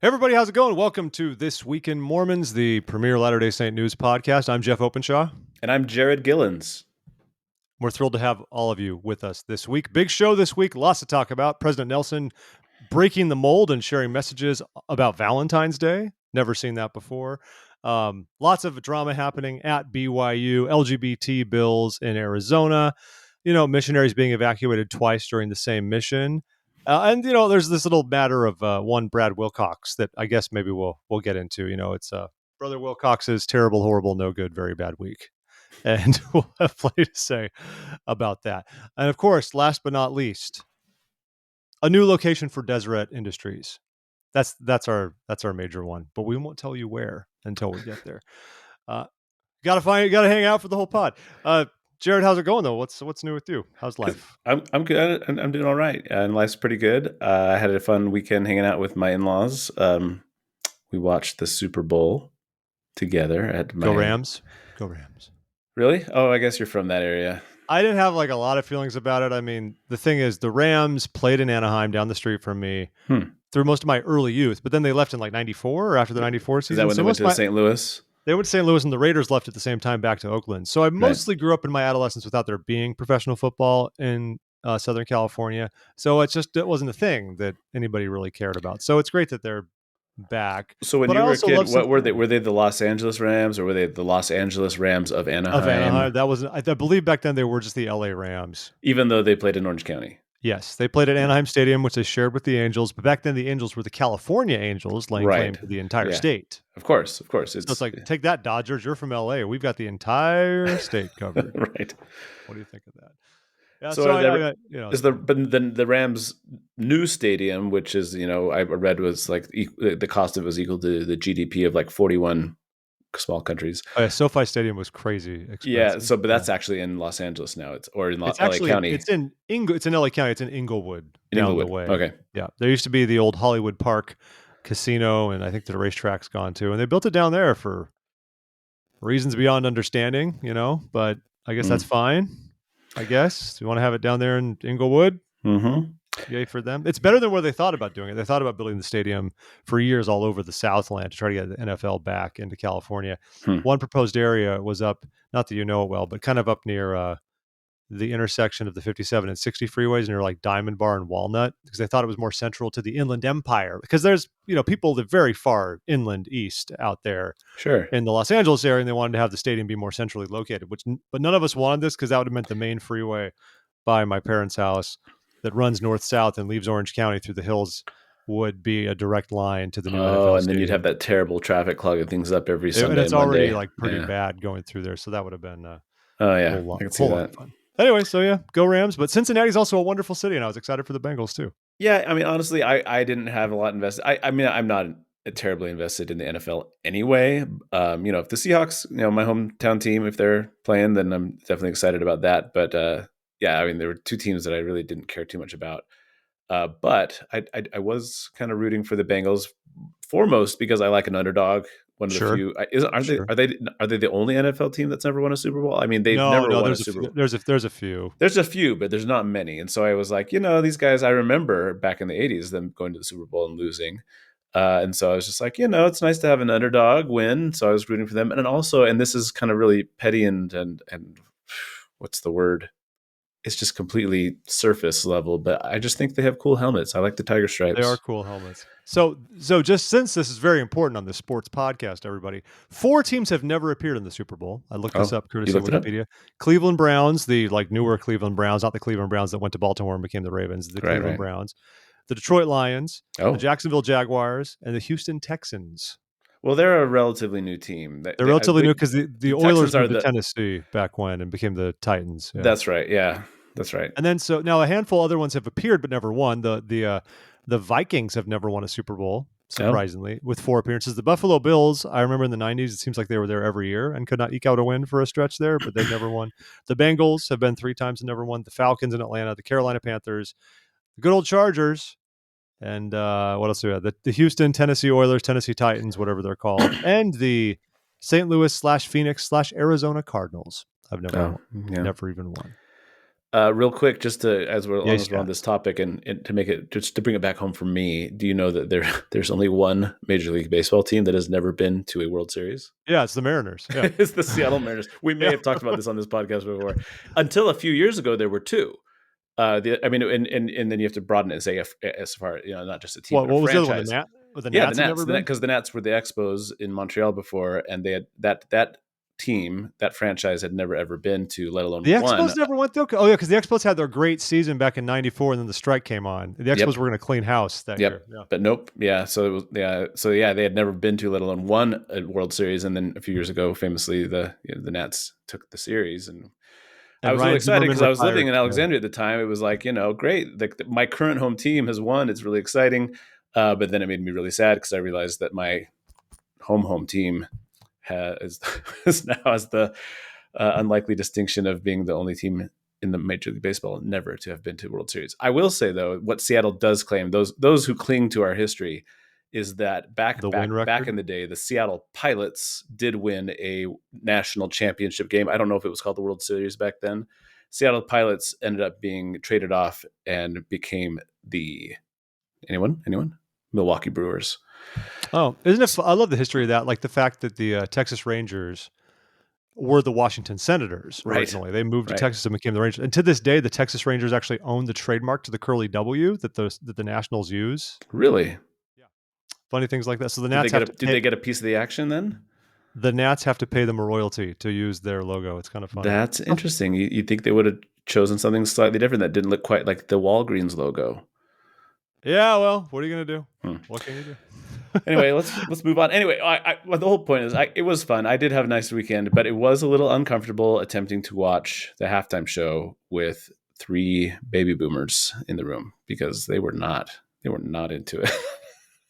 Hey everybody, how's it going? Welcome to This Week in Mormons, the premier Latter-day Saint news podcast. I'm Jeff Openshaw. And I'm Jared Gillens. We're thrilled to have all of you with us this week. Big show this week, lots to talk about. President Nelson breaking the mold and sharing messages about Valentine's Day. Never seen that before. Lots of drama happening at BYU, LGBT bills in Arizona, missionaries being evacuated twice during the same mission. And there's this little matter of one Brad Wilcox that I guess maybe we'll get into. It's Brother Wilcox's terrible, horrible, no good, very bad week, and we'll have plenty to say about that. And of course, last but not least, a new location for Deseret Industries. That's our major one, but we won't tell you where until we get there. Gotta hang out for the whole pod. Jared, how's it going though? What's new with you? How's life? I'm good. I'm doing all right, and life's pretty good. I had a fun weekend hanging out with my in-laws. We watched the Super Bowl together at my... Go Rams. Go Rams. Really? Oh, I guess you're from that area. I didn't have like a lot of feelings about it. I mean, the thing is, the Rams played in Anaheim down the street from me through most of my early youth, but then they left in like 94 or after the 94 season. Is that when they went to St. Louis? They went to St. Louis, and the Raiders left at the same time back to Oakland. So I mostly grew up in my adolescence without there being professional football in Southern California. So it wasn't a thing that anybody really cared about. So it's great that they're back. So when you were a kid, what were they? Were they the Los Angeles Rams, or were they the Los Angeles Rams of Anaheim? Of Anaheim. That was, I believe back then they were just the LA Rams. Even though they played in Orange County. Yes, they played at Anaheim Stadium, which they shared with the Angels. But back then, the Angels were the California Angels, laying claim to the entire state. Of course. So it's like, take that, Dodgers. You're from LA. We've got the entire state covered. Right. What do you think of that? Yeah, is the Rams' new stadium, which is I read was like the cost of it was equal to the GDP of like 41 small countries. Oh, yeah, SoFi Stadium was crazy expensive. Yeah, but that's actually in Los Angeles now. It's in LA County. It's in LA County. It's in Inglewood. Down the way. Okay. Yeah, there used to be the old Hollywood Park casino, and I think the racetrack's gone too. And they built it down there for reasons beyond understanding, But I guess that's fine. I guess you want to have it down there in Inglewood. Yay for them. It's better than where they thought about doing it. They thought about building the stadium for years all over the Southland to try to get the NFL back into California. One proposed area was up, not that you know it well, but kind of up near the intersection of the 57 and 60 freeways near like Diamond Bar and Walnut, because they thought it was more central to the Inland Empire. Because there's, people live very far inland east out there in the Los Angeles area, and they wanted to have the stadium be more centrally located, but none of us wanted this because that would have meant the main freeway by my parents' house that runs north-south and leaves Orange County through the hills would be a direct line to the new NFL and then you'd have that terrible traffic clogging things up every Sunday. And it's already like pretty bad going through there, so that would have been a whole I can see that. Fun. Anyway, so go Rams, but Cincinnati's also a wonderful city, and I was excited for the Bengals too. Yeah, I mean, honestly, I didn't have a lot invested. I mean, I'm not terribly invested in the NFL anyway. If the Seahawks, my hometown team, if they're playing, then I'm definitely excited about that. But yeah, I mean, there were two teams that I really didn't care too much about. But I was kind of rooting for the Bengals foremost because I like an underdog. One of the few. Are they the only NFL team that's never won a Super Bowl? I mean, they've never won a Super Bowl. There's a few. There's a few, but there's not many. And so I was like, these guys, I remember back in the 80s, them going to the Super Bowl and losing. And so I was just like, it's nice to have an underdog win. So I was rooting for them. And this is kind of really petty and what's the word? It's just completely surface level, but I just think they have cool helmets. I like the tiger stripes. They are cool helmets. So just since this is very important on the sports podcast, everybody, 4 teams have never appeared in the Super Bowl. I looked this up courtesy of Wikipedia. Cleveland Browns, the newer Cleveland Browns, not the Cleveland Browns that went to Baltimore and became the Ravens, the Cleveland Browns, the Detroit Lions, the Jacksonville Jaguars, and the Houston Texans. Well, they're a relatively new team. They're relatively new because the Oilers were the Tennessee back when and became the Titans. Yeah. That's right. Yeah, that's right. And then so now a handful of other ones have appeared but never won. The Vikings have never won a Super Bowl, surprisingly, with 4 appearances. The Buffalo Bills, I remember in the 90s, it seems like they were there every year and could not eke out a win for a stretch there, but they've never won. The Bengals have been 3 times and never won. The Falcons in Atlanta, the Carolina Panthers, the good old Chargers. And what else do we have? The Houston, Tennessee Oilers, Tennessee Titans, whatever they're called, and the St. Louis /Phoenix/Arizona Cardinals. I've never even won. Real quick, just to as we're long Yay as we're on this stats. topic, and to make it just to bring it back home for me, do you know that there's only one Major League Baseball team that has never been to a World Series? Yeah, it's the Mariners. Yeah. It's the Seattle Mariners. We may Yeah. have talked about this on this podcast before. Until a few years ago, there were two. I mean, and then you have to broaden it and say as far not just a team but a What was the other one? franchise. The Yeah, the Nats had Nats, never been? because the Nats were the Expos in Montreal before, and they had that team, that franchise had never ever been to, let alone The one. Expos never went though. Oh yeah, because the Expos had their great season back in '94, and then the strike came on. The Expos Yep, were going to clean house that yep. year. Yeah. But nope. Yeah. So it was, they had never been to, let alone won a World Series, and then a few years ago, famously, the Nats took the series, and I And was really Ryan excited Zimmerman because I was living retired. in Yeah. Alexandria at the time. It was like, great. My current home team has won. It's really exciting. But then it made me really sad because I realized that my home team has is now has the unlikely distinction of being the only team in the Major League Baseball never to have been to World Series. I will say though, what Seattle does claim, those who cling to our history, is that The win back record. in the day, the Seattle Pilots did win a national championship game. I don't know if it was called the World Series back then. Seattle Pilots ended up being traded off and became the anyone Milwaukee Brewers. Oh, isn't it? I love the history of that. Like the fact that the Texas Rangers were the Washington Senators Right, originally. They moved to right. Texas and became the Rangers. And to this day, the Texas Rangers actually own the trademark to the curly W that the Nationals use. Really? Yeah. Funny things like that. So Did they get a piece of the action then? the Nats have to pay them a royalty to use their logo. It's kind of funny. That's interesting. You think they would have chosen something slightly different that didn't look quite like the Walgreens logo? Yeah, well, what are you gonna do? Hmm. What can you do? Anyway, let's move on. Anyway, well, the whole point is, it was fun. I did have a nice weekend, but it was a little uncomfortable attempting to watch the halftime show with three baby boomers in the room because they were not into it.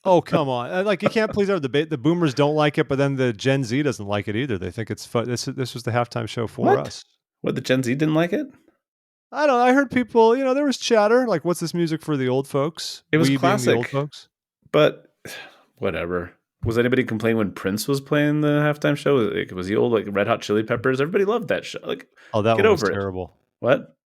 Oh, come on! Like you can't please everyone. The boomers don't like it, but then the Gen Z doesn't like it either. They think it's fun. This was the halftime show for What? us. What, the Gen Z didn't like it? I don't know. I heard people. There was chatter. Like, what's this music for the old folks? It was We being the old classic, folks. but whatever. Was anybody complaining when Prince was playing the halftime show? Was he old, like Red Hot Chili Peppers? Everybody loved that show. Like, Oh, that get one was over it. terrible. What?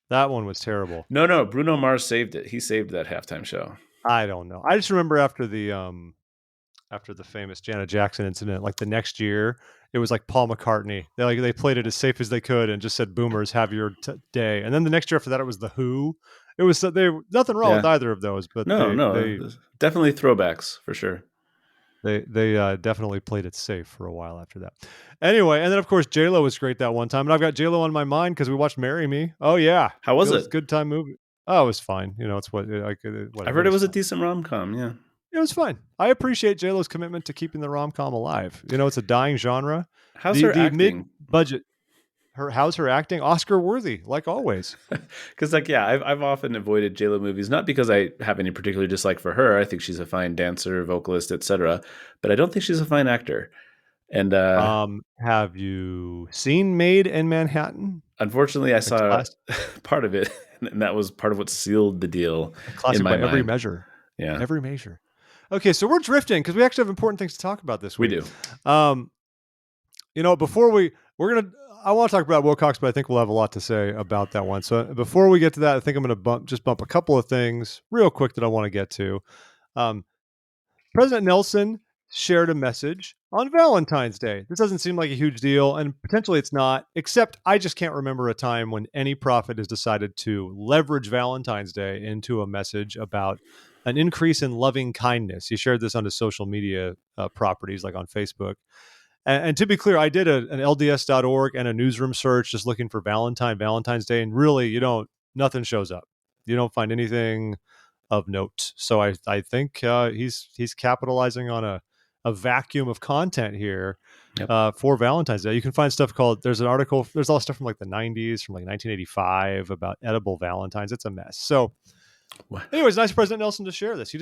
That one was terrible. No. Bruno Mars saved it. He saved that halftime show. I don't know. I just remember after the famous Janet Jackson incident, like the next year, it was like Paul McCartney. They played it as safe as they could and just said, "Boomers, have your day." And then the next year after that, it was the Who. It was nothing wrong with Yeah. either of those, but No. Definitely throwbacks for sure. they definitely played it safe for a while after that. Anyway, and then of course J-Lo was great that one time, and I've got J-Lo on my mind because we watched "Marry Me." Oh yeah, How was it was a it? good time movie. Oh, it was fine. It's I've whatever. heard it was a Fine. decent rom com. Yeah. It was fine. I appreciate J-Lo's commitment to keeping the rom-com alive. It's a dying genre. How's her The acting? mid-budget how's her acting? Oscar worthy, like always. Because I've often avoided JLo movies, not because I have any particular dislike for her. I think she's a fine dancer, vocalist, etc. But I don't think she's a fine actor. And Have you seen Made in Manhattan? unfortunately, I A saw part of it, and that was part of what sealed the deal in classic my by every mind. measure. Yeah, Every measure. Okay, so we're drifting because we actually have important things to talk about this we week. do. Um, before we're gonna, I want to talk about Wilcox, but I think we'll have a lot to say about that one. So before we get to that, I think I'm going to bump a couple of things real quick that I want to get to. Um, President Nelson shared a message on Valentine's Day. This doesn't seem like a huge deal, and potentially it's not, except I just can't remember a time when any prophet has decided to leverage Valentine's Day into a message about an increase in loving kindness. He shared this on his social media properties, like on Facebook. And to be clear, I did an LDS.org and a newsroom search just looking for Valentine's Day, and really, nothing shows up. You don't find anything of note. So I think he's capitalizing on a vacuum of content here Yep. for Valentine's Day. You can find stuff there's an article, there's all stuff from like the 90s, from like 1985 about edible Valentines. It's a mess. So anyways, nice President Nelson to share this.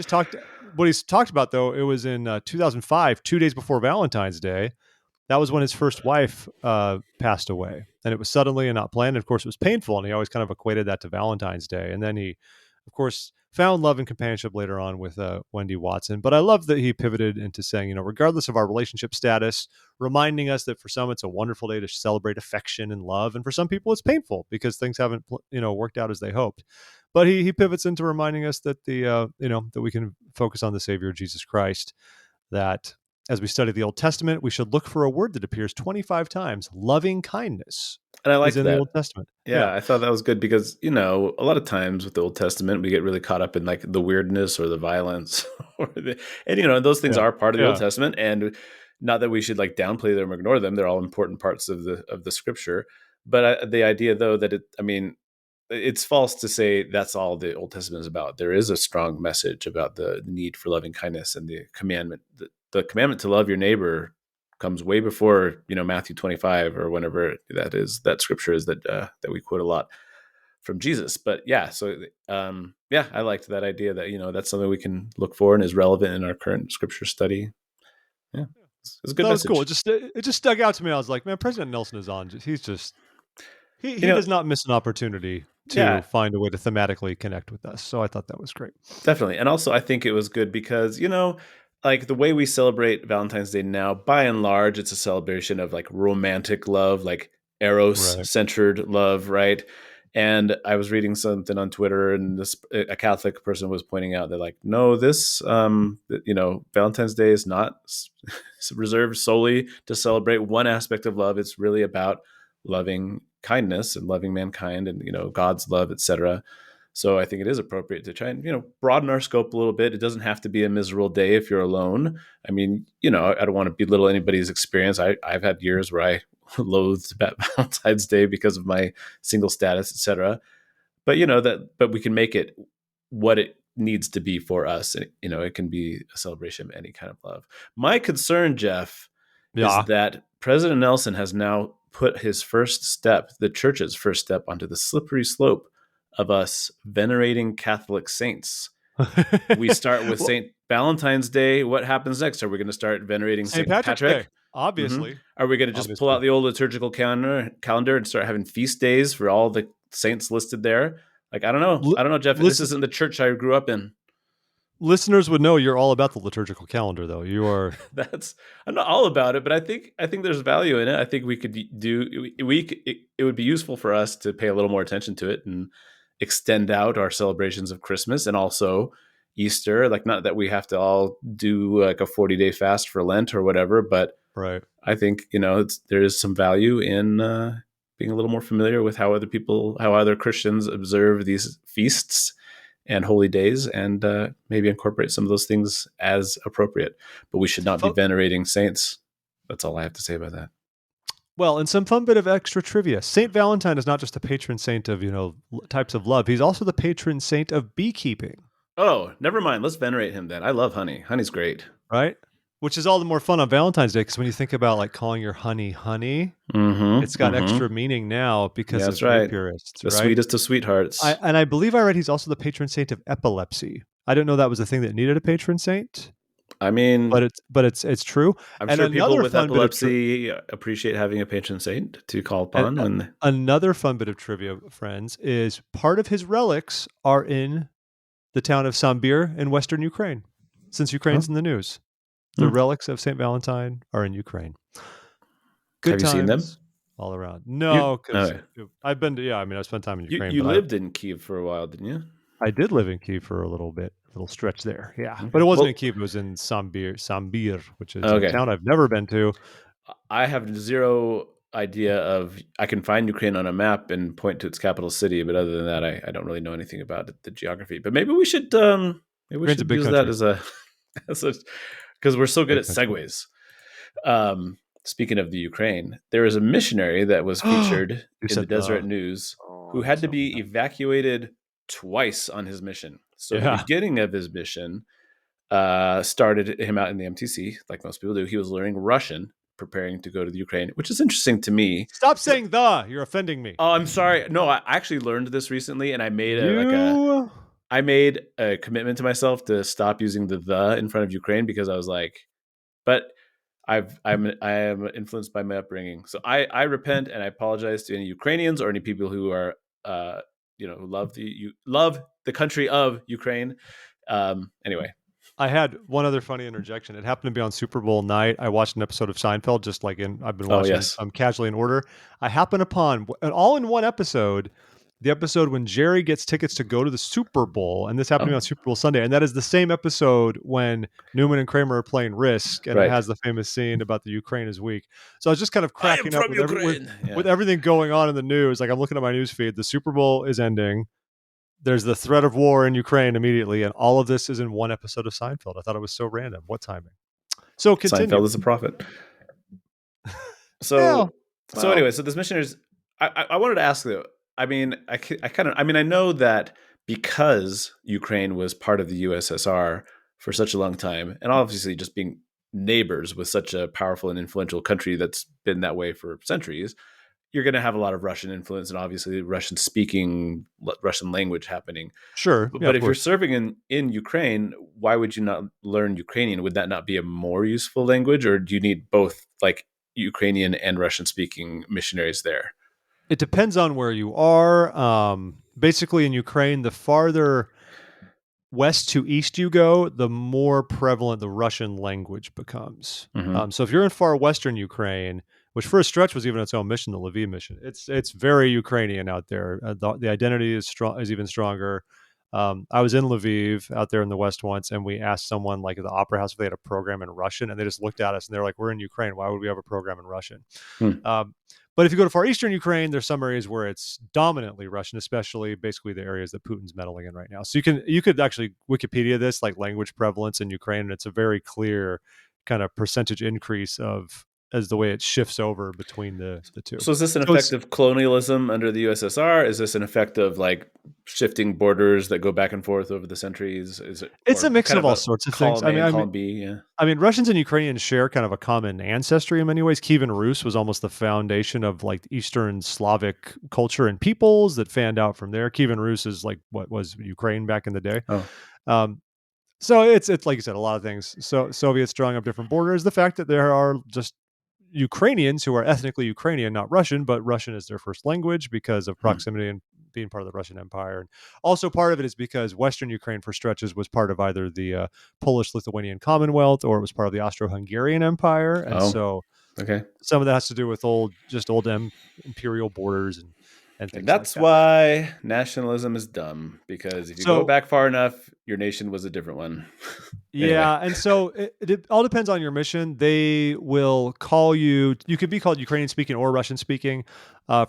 What he's talked about though, it was in 2005, 2 days before Valentine's Day. That was when his first wife passed away, and it was suddenly and not planned. Of course, it was painful, and he always kind of equated that to Valentine's Day. And then he, of course, found love and companionship later on with Wendy Watson. But I love that he pivoted into saying, regardless of our relationship status, reminding us that for some it's a wonderful day to celebrate affection and love, and for some people it's painful because things haven't worked out as they hoped. But he pivots into reminding us that that we can focus on the Savior Jesus Christ. That as we study the Old Testament, we should look for a word that appears 25 times. Loving kindness And I is liked in the that. Old Testament. Yeah, I thought that was good because, a lot of times with the Old Testament, we get really caught up in like the weirdness or the violence and those things Yeah. are part of the Old Yeah. Testament, and not that we should like downplay them or ignore them. They're all important parts of the scripture. But the idea though that it's false to say that's all the Old Testament is about. There is a strong message about the need for loving kindness and the commandment. The commandment to love your neighbor comes way before Matthew 25 or whenever that scripture is that we quote a lot from Jesus. But yeah, so I liked that idea that that's something we can look for and is relevant in our current scripture study. Yeah, it's a good That was cool. message. It just stuck out to me. I was like, man, President Nelson is on. He's just You he know, does not miss an opportunity to yeah, find a way to thematically connect with us. So I thought that was great. definitely. And also, I think it was good because, like the way we celebrate Valentine's Day now, by and large, it's a celebration of like romantic love, like Eros Right. centered love, right? And I was reading something on Twitter, and a Catholic person was pointing out that, like, no, Valentine's Day is not reserved solely to celebrate one aspect of love. It's really about loving kindness and loving mankind and, God's love, etc. So I think it is appropriate to try and broaden our scope a little bit. It doesn't have to be a miserable day if you're alone. I mean, I don't want to belittle anybody's experience. I've had years where I loathed Valentine's Day because of my single status, etc. But but we can make it what it needs to be for us. It can be a celebration of any kind of love. My concern, Jeff, is Yeah. that President Nelson has now put his first step, the church's first step, onto the slippery slope of us venerating Catholic saints. We start with Well, St. Valentine's Day. What happens next? Are we going to start venerating St. St. Patrick's Day, Patrick? Mm-hmm. obviously. Are we going to just pull out the old liturgical calendar and start having feast days for all the saints listed there? Like, I don't know. I don't know, Jeff. This Listen, isn't the church I grew up in. listeners would know you're all about the liturgical calendar, though. You are. I'm not all about it, but I think there's value in it. I think we could it would be useful for us to pay a little more attention to it and extend out our celebrations of Christmas and also Easter. Like, not that we have to all do like a 40-day fast for Lent or whatever, but Right. I think there is some value in being a little more familiar with how other Christians observe these feasts and holy days, and maybe incorporate some of those things as appropriate. But we should not be venerating saints. That's all I have to say about that. Well, and some fun bit of extra trivia. Saint Valentine is not just a patron saint of, types of love. He's also the patron saint of beekeeping. Oh, never mind. Let's venerate him then. I love honey. Honey's great. Right? Which is all the more fun on Valentine's Day because when you think about like calling your honey, it's got extra meaning now because That's of bee right. purists, The right? sweetest of sweethearts. I believe I read he's also the patron saint of epilepsy. I don't know that was a thing that needed a patron saint. I mean, but it's true. I'm And sure people another with fun bit of epilepsy appreciate having a patron saint to call upon when. another fun bit of trivia, friends, is part of his relics are in the town of Sambir in western Ukraine, since Ukraine's in the news. The relics of St. Valentine are in Ukraine. Good Have you seen them? all around. No, because okay. I've been to, I spent time in Ukraine. You but lived in Kyiv for a while, didn't you? I did live in Kyiv for a little stretch there. Yeah. Okay. But it wasn't in Kyiv, it was in Sambir, which is Okay. a town I've never been to. I have zero idea of. I can find Ukraine on a map and point to its capital city, but other than that, I don't really know anything about the geography. But maybe we should use big that country. as a because we're so good Big at country. segues. Speaking of the Ukraine, there is a missionary that was featured in the Deseret News who had to be evacuated twice on his mission. So the beginning of his mission started him out in the MTC, like most people do. He was learning Russian, preparing to go to the Ukraine, which is interesting to me. Stop saying the. You're offending me. Oh, I'm sorry. No, I actually learned this recently, and I made I made a commitment to myself to stop using the in front of Ukraine because I was like, but I am influenced by my upbringing, so I repent and I apologize to any Ukrainians or any people who are who love the the country of Ukraine. Anyway. I had one other funny interjection. It happened to be on Super Bowl night. I watched an episode of Seinfeld, just like I've been Oh, watching yes. casually in order. I happened upon all in one episode, the episode when Jerry gets tickets to go to the Super Bowl, and this happened to me on Super Bowl Sunday, and that is the same episode when Newman and Kramer are playing Risk, and it Right. has the famous scene about the Ukraine is weak. So I was just kind of I am cracking up from Ukraine. with everything going on in the news. Like I'm looking at my news feed, the Super Bowl is ending. There's the threat of war in Ukraine immediately, and all of this is in one episode of Seinfeld. I thought it was so random. What timing? So continue. Seinfeld is a prophet. Yeah. So anyway, so this missionaries, I wanted to ask though. I mean, I know that because Ukraine was part of the USSR for such a long time, and obviously just being neighbors with such a powerful and influential country that's been that way for centuries, you're going to have a lot of Russian influence and obviously Russian language happening. Sure. Yeah, But of if you're course. serving in Ukraine, why would you not learn Ukrainian? Would that not be a more useful language, or do you need both, like Ukrainian and Russian speaking missionaries there? It depends on where you are. Basically, in Ukraine, the farther west to east you go, the more prevalent the Russian language becomes. Mm-hmm. So if you're in far western Ukraine, which for a stretch was even its own mission, the Lviv mission, it's very Ukrainian out there. The identity is strong, is even stronger. I was in Lviv out there in the west once, and we asked someone like at the opera house if they had a program in Russian, and they just looked at us and they're like, "We're in Ukraine. Why would we have a program in Russian?" Hmm. But if you go to far eastern Ukraine, there's some areas where it's dominantly Russian, especially basically the areas that Putin's meddling in right now. So you could actually Wikipedia this like language prevalence in Ukraine, and it's a very clear kind of percentage increase of as the way it shifts over between the two. So is this an So effect of colonialism under the USSR? Is this an effect of like shifting borders that go back and forth over the centuries? Is it it's a or mix kind of of all a sorts of things. column A and column B? Yeah. I mean, Russians and Ukrainians share kind of a common ancestry in many ways. Kievan Rus was almost the foundation of like Eastern Slavic culture and peoples that fanned out from there. Kievan Rus is like what was Ukraine back in the day. Oh, Um, so it's like you said, a lot of things. So Soviets drawing up different borders. The fact that there are just Ukrainians who are ethnically Ukrainian, not Russian, but Russian is their first language because of hmm. proximity and being part of the Russian Empire. And also part of it is because Western Ukraine for stretches was part of either the Polish-Lithuanian Commonwealth or it was part of the Austro-Hungarian Empire. And Oh, so okay. some of that has to do with old imperial borders and And things like that's that. why nationalism is dumb, because if you go So back far enough, your nation was a different one. Anyway. yeah, and so it all depends on your mission. They will call you. You could be called Ukrainian speaking or Russian speaking.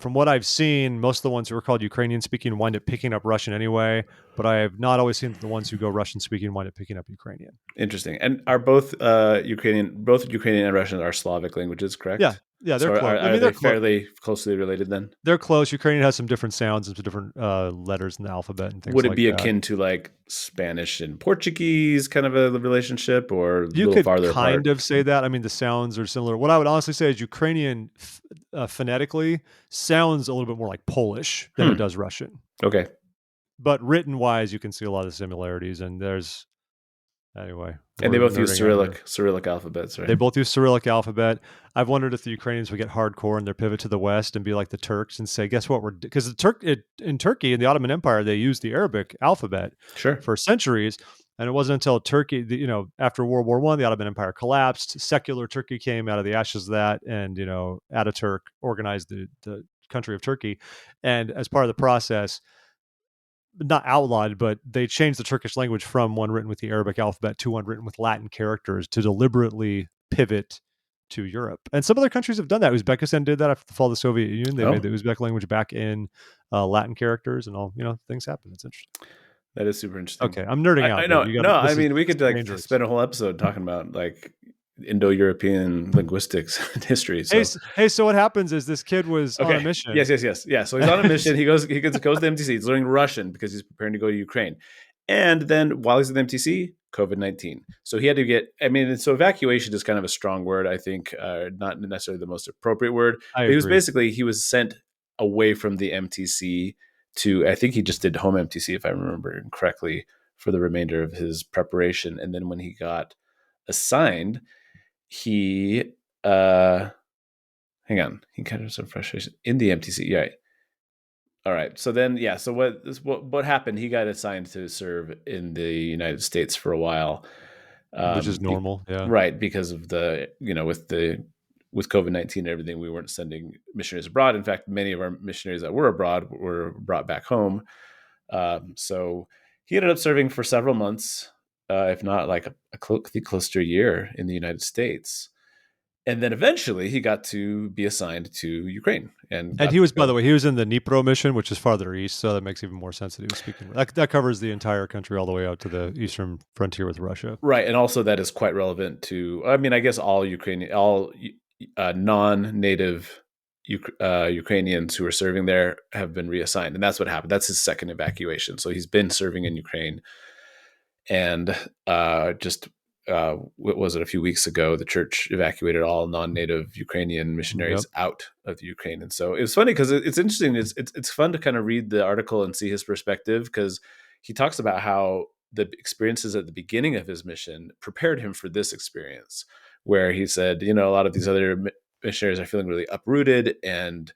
From what I've seen, most of the ones who are called Ukrainian speaking wind up picking up Russian anyway. But I have not always seen the ones who go Russian speaking wind up picking up Ukrainian. Interesting. And are both Ukrainian and Russian are Slavic languages, Yeah, correct? yeah, they're So close. I are mean, they're they close. fairly closely related then? They're close. Ukrainian has some different sounds and some different letters in the alphabet and things Would it like be that. akin to like Spanish and Portuguese kind of a relationship, or a You little could farther kind apart? of say that. I mean, the sounds are similar. What I would honestly say is Ukrainian phonetically sounds a little bit more like Polish than it Hmm. does Russian. Okay. But written wise, you can see a lot of similarities. And there's anyway, And they we're both use nerding out here. Cyrillic alphabets, They right? both use Cyrillic alphabet. I've wondered if the Ukrainians would get hardcore and their pivot to the West and be like the Turks and say, "Guess what? We're because in Turkey in the Ottoman Empire they used the Arabic alphabet Sure. for centuries." And it wasn't until Turkey, after World War I, the Ottoman Empire collapsed. Secular Turkey came out of the ashes of that, and Ataturk organized the country of Turkey. And as part of the process, not outlawed, but they changed the Turkish language from one written with the Arabic alphabet to one written with Latin characters to deliberately pivot to Europe. And some other countries have done that. Uzbekistan did that after the fall of the Soviet Union. They made Oh, the Uzbek language back in Latin characters, and all things happen. It's interesting. that is super interesting. Okay, I'm nerding out, I dude. know. You got No, I this is mean we could like dangerous. spend a whole episode talking about like Indo-European linguistics and history. Hey, So hey. So what happens is this kid was on a okay. mission. Yes. Yeah. So he's on a mission. Goes to the MTC. He's learning Russian because he's preparing to go to Ukraine. And then while he's at the MTC, COVID-19. So he had to get, I mean, so evacuation is kind of a strong word, I think, not necessarily the most appropriate word, I but agree. he was sent away from the MTC to, I think he just did home MTC, if I remember correctly, for the remainder of his preparation. And then when he got assigned, he, hang on, he kind of some frustration in the MTC. Yeah. All right. So then, yeah. So what happened? He got assigned to serve in the United States for a while, which is um, be, normal. Yeah. right? Because of with COVID-19 and everything, we weren't sending missionaries abroad. In fact, many of our missionaries that were abroad were brought back home. So he ended up serving for several months, if not like close to a year in the United States. And then eventually he got to be assigned to Ukraine and And got he to was, by the go. way, he was in the Dnipro mission, which is farther east, so that makes even more sense that he was speaking. That covers the entire country all the way out to the eastern frontier with Russia. Right. And also that is quite relevant to, I mean, I guess all non-native Ukrainians who are serving there have been reassigned. And that's what happened. That's his second evacuation. So he's been serving in Ukraine. And just what was it, a few weeks ago, the church evacuated all non-native Ukrainian missionaries Yep. out of the Ukraine. And so it's funny because it's interesting. It's fun to kind of read the article and see his perspective, because he talks about how the experiences at the beginning of his mission prepared him for this experience, where he said, a lot of these other missionaries are feeling really uprooted and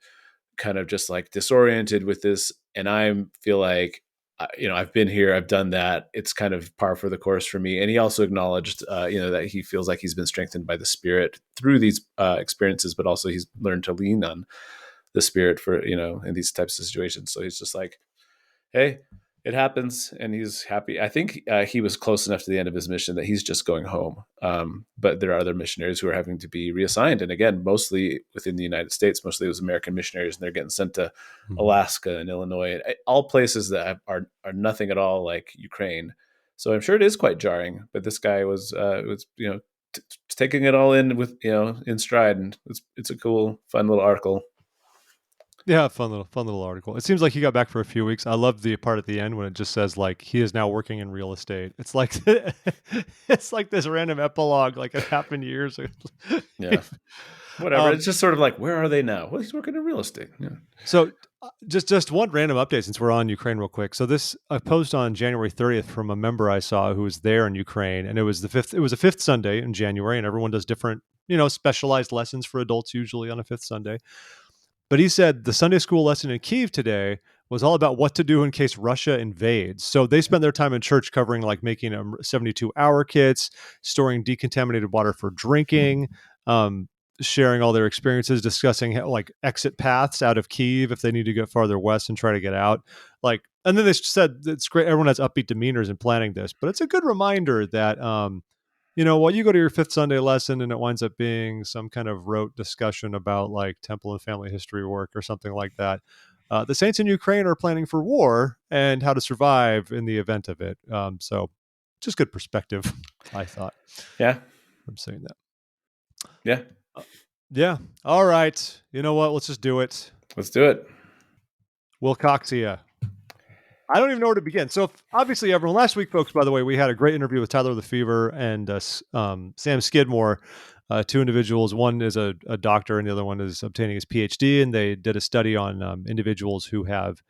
kind of just like disoriented with this, and I feel like I've been here, I've done that, it's kind of par for the course for me. And he also acknowledged that he feels like he's been strengthened by the Spirit through these experiences, but also he's learned to lean on the Spirit for in these types of situations. So he's just like, hey, it happens, and he's happy. I think he was close enough to the end of his mission that he's just going home. But there are other missionaries who are having to be reassigned, and again, mostly within the United States. Mostly it was American missionaries, and they're getting sent to Mhm. Alaska and Illinois, all places that are nothing at all like Ukraine. So I'm sure it is quite jarring. But this guy was taking it all in with in stride, and it's a cool, fun little article. Yeah, fun little article. It seems like he got back for a few weeks. I love the part at the end when it just says like he is now working in real estate. It's like it's like this random epilogue, like it happened years ago. Yeah, whatever. um, It's just sort of like, where are they now? Well, he's working in real estate. Yeah. so just one random update since we're on Ukraine real quick. So this a post on January 30th from a member I saw who was there in Ukraine, and it was a fifth Sunday in January, and everyone does different specialized lessons for adults usually on a fifth Sunday. But he said the Sunday school lesson in Kyiv today was all about what to do in case Russia invades. So they spent their time in church covering like making 72-hour kits, storing decontaminated water for drinking, um, sharing all their experiences, discussing like exit paths out of Kyiv if they need to go farther west and try to get out. Like, and then they said it's great. Everyone has upbeat demeanors in planning this, but it's a good reminder that while you go to your fifth Sunday lesson and it winds up being some kind of rote discussion about like temple and family history work or something like that, the saints in Ukraine are planning for war and how to survive in the event of it. So just good perspective, I thought. Yeah. I'm saying that. Yeah. Yeah. All right. You know what? Let's just do it. Let's do it. Wilcoxia. I don't even know where to begin. So obviously, everyone. Last week, folks. By the way, we had a great interview with Tyler Lefevre and Sam Skidmore, two individuals. One is a doctor, and the other one is obtaining his PhD. And they did a study on individuals who have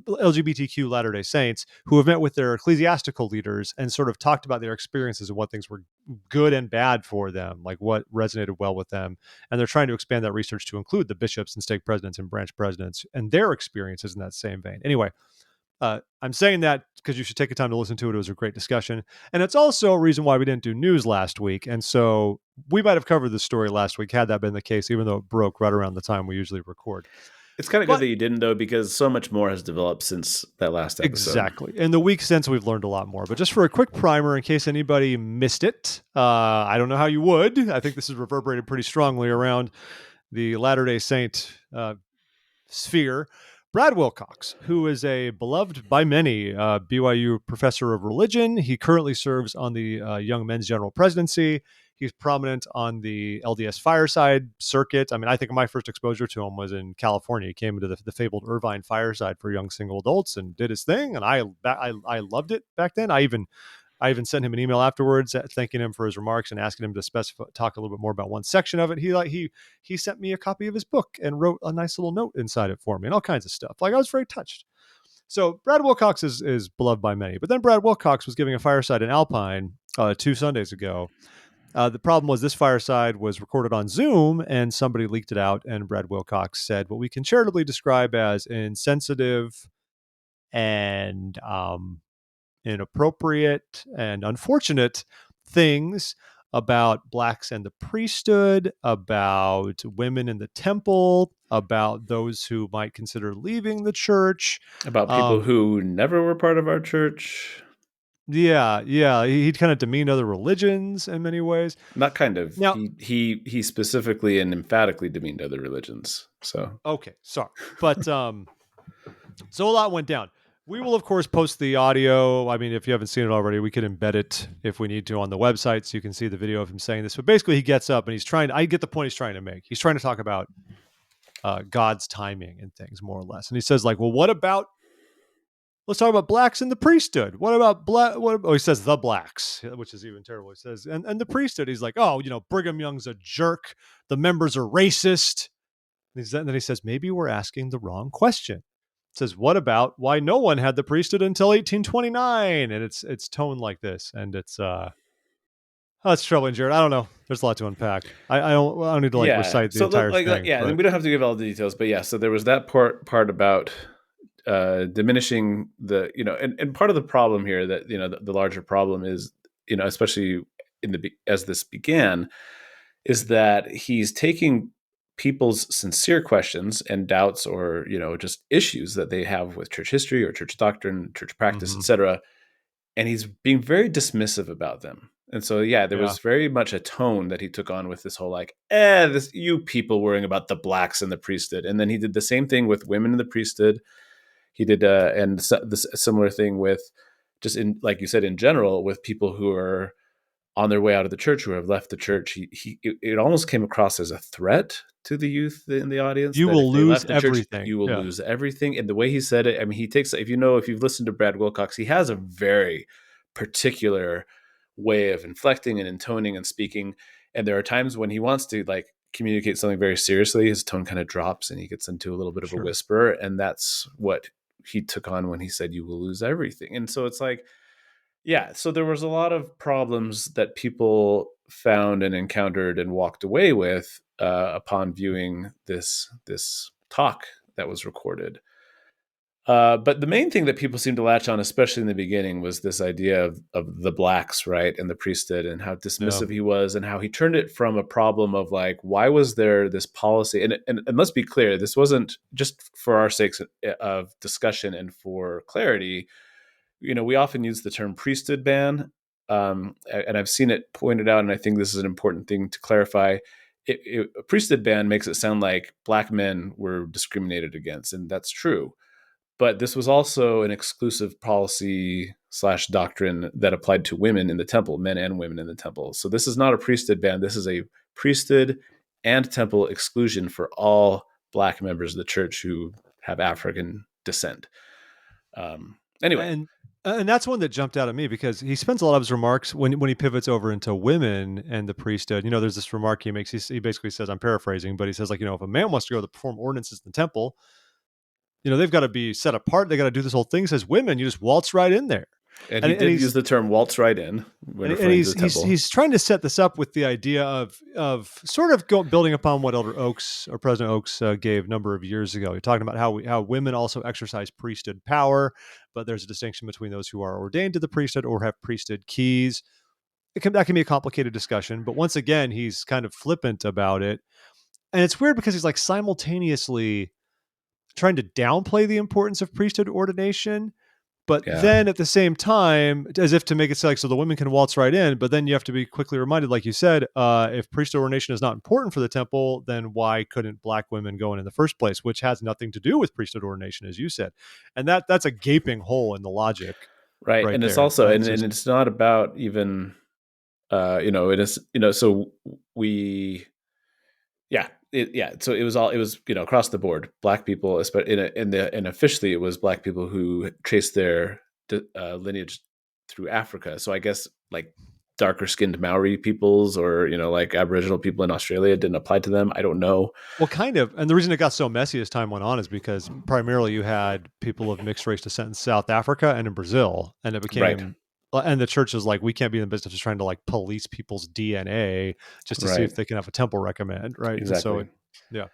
LGBTQ Latter-day Saints who have met with their ecclesiastical leaders and sort of talked about their experiences and what things were good and bad for them, like what resonated well with them. And they're trying to expand that research to include the bishops and stake presidents and branch presidents and their experiences in that same vein. Anyway, I'm saying that because you should take the time to listen to it. It was a great discussion. And it's also a reason why we didn't do news last week. And so we might have covered the story last week had that been the case, even though it broke right around the time we usually record. It's kind of good But that you didn't, though, because so much more has developed since that last episode. exactly. In the week since, we've learned a lot more. But just for a quick primer, in case anybody missed it, I don't know how you would. I think this is reverberated pretty strongly around the Latter-day Saint sphere. Brad Wilcox, who is a beloved by many BYU professor of religion. He currently serves on the Young Men's General Presidency. He's prominent on the LDS Fireside circuit. I mean, I think my first exposure to him was in California. He came into the fabled Irvine Fireside for young single adults and did his thing, and I loved it back then. I even sent him an email afterwards thanking him for his remarks and asking him to talk a little bit more about one section of it. He sent me a copy of his book and wrote a nice little note inside it for me and all kinds of stuff. Like, I was very touched. So Brad Wilcox is beloved by many. But then Brad Wilcox was giving a fireside in Alpine 2 Sundays ago. The problem was this fireside was recorded on Zoom, and somebody leaked it out, and Brad Wilcox said what we can charitably describe as insensitive and inappropriate and unfortunate things about blacks and the priesthood, about women in the temple, about those who might consider leaving the church. About people Um, who never were part of our church. yeah, he'd kind of demeaned other religions in many ways. Not kind of. Now, He specifically and emphatically demeaned other religions. So okay, sorry, but so a lot went down. We will, of course, post the audio. I mean, if you haven't seen it already, we could embed it if we need to on the website so you can see the video of him saying this. But basically, he gets up and he's trying, I get the point he's trying to make. He's trying to talk about God's timing and things, more or less. And he says, like, well, what about, let's talk about blacks in the priesthood. What about he says the blacks, which is even terrible. He says, and the priesthood. He's like, oh, Brigham Young's a jerk. The members are racist. And then he says, maybe we're asking the wrong question. It says, what about why no one had the priesthood until 1829? And it's toned like this. And it's it's troubling, Jared. I don't know. There's a lot to unpack. I don't need to like yeah. recite the So entire thing. yeah, But we don't have to give all the details, but yeah. So there was that part about diminishing the and part of the problem here that the larger problem is especially as this began is that he's taking people's sincere questions and doubts or just issues that they have with church history or church doctrine, church practice, mhm, etc., and he's being very dismissive about them. And so yeah, there yeah, was very much a tone that he took on with this whole like this you people worrying about the blacks in the priesthood. And then he did the same thing with women in the priesthood. He did this similar thing with just in, like you said, in general, with people who are on their way out of the church, who have left the church. It almost came across as a threat to the youth in the audience you that will if they lose left the church, everything. you will Yeah, lose everything. And the way he said it, I mean, he takes, if you've listened to Brad Wilcox, he has a very particular way of inflecting and intoning and speaking. And there are times when he wants to like communicate something very seriously, his tone kind of drops and he gets into a little bit of a sure. whisper. And that's what he took on when he said, you will lose everything. And so it's like, yeah, so there was a lot of problems that people found and encountered and walked away with upon viewing this talk that was recorded. But the main thing that people seemed to latch on, especially in the beginning, was this idea of the blacks, right, and the priesthood, and how Yeah, dismissive he was, and how he turned it from a problem of like, why was there this policy? And let's be clear, this wasn't just for our sakes of discussion and for clarity. We often use the term priesthood ban, and I've seen it pointed out, and I think this is an important thing to clarify. A priesthood ban makes it sound like black men were discriminated against, and that's true. But this was also an exclusive policy / doctrine that applied to women in the temple, men and women in the temple. So this is not a priesthood ban. This is a priesthood and temple exclusion for all black members of the church who have African descent. Anyway, and that's one that jumped out at me because he spends a lot of his remarks when he pivots over into women and the priesthood. There's this remark he makes. He basically says, I'm paraphrasing, but he says like, if a man wants to go to perform ordinances in the temple, they've got to be set apart. They got to do this whole thing. He says women, you just waltz right in there. and And, he and did use he's the term waltz right in when and referring to he's the he's temple. he's trying to set this up with the idea of sort of building upon what Elder Oaks or President Oaks gave a number of years ago. You're talking about how women also exercise priesthood power, but there's a distinction between those who are ordained to the priesthood or have priesthood keys. That can be a complicated discussion, but once again, he's kind of flippant about it, and it's weird because he's like simultaneously trying to downplay the importance of priesthood ordination, but Yeah. then at the same time, as if to make it sound like so the women can waltz right in, but then you have to be quickly reminded, like you said, if priesthood ordination is not important for the temple, then why couldn't black women go in the first place? Which has nothing to do with priesthood ordination, as you said, and that's a gaping hole in the logic Right. right And it's there. also, and Just it's not about even, it is, so we, yeah, yeah. So it was, across the board, black people, and officially it was black people who traced their lineage through Africa. So I guess like darker skinned Maori peoples or, like Aboriginal people in Australia didn't apply to them. I don't know. well, kind of, and the reason it got so messy as time went on is because primarily you had people of mixed race descent in South Africa and in Brazil, and it Right. became and the church is like, we can't be in the business of trying to like police people's DNA just to see Right. if they can have a temple recommend, right? And so Exactly. yeah.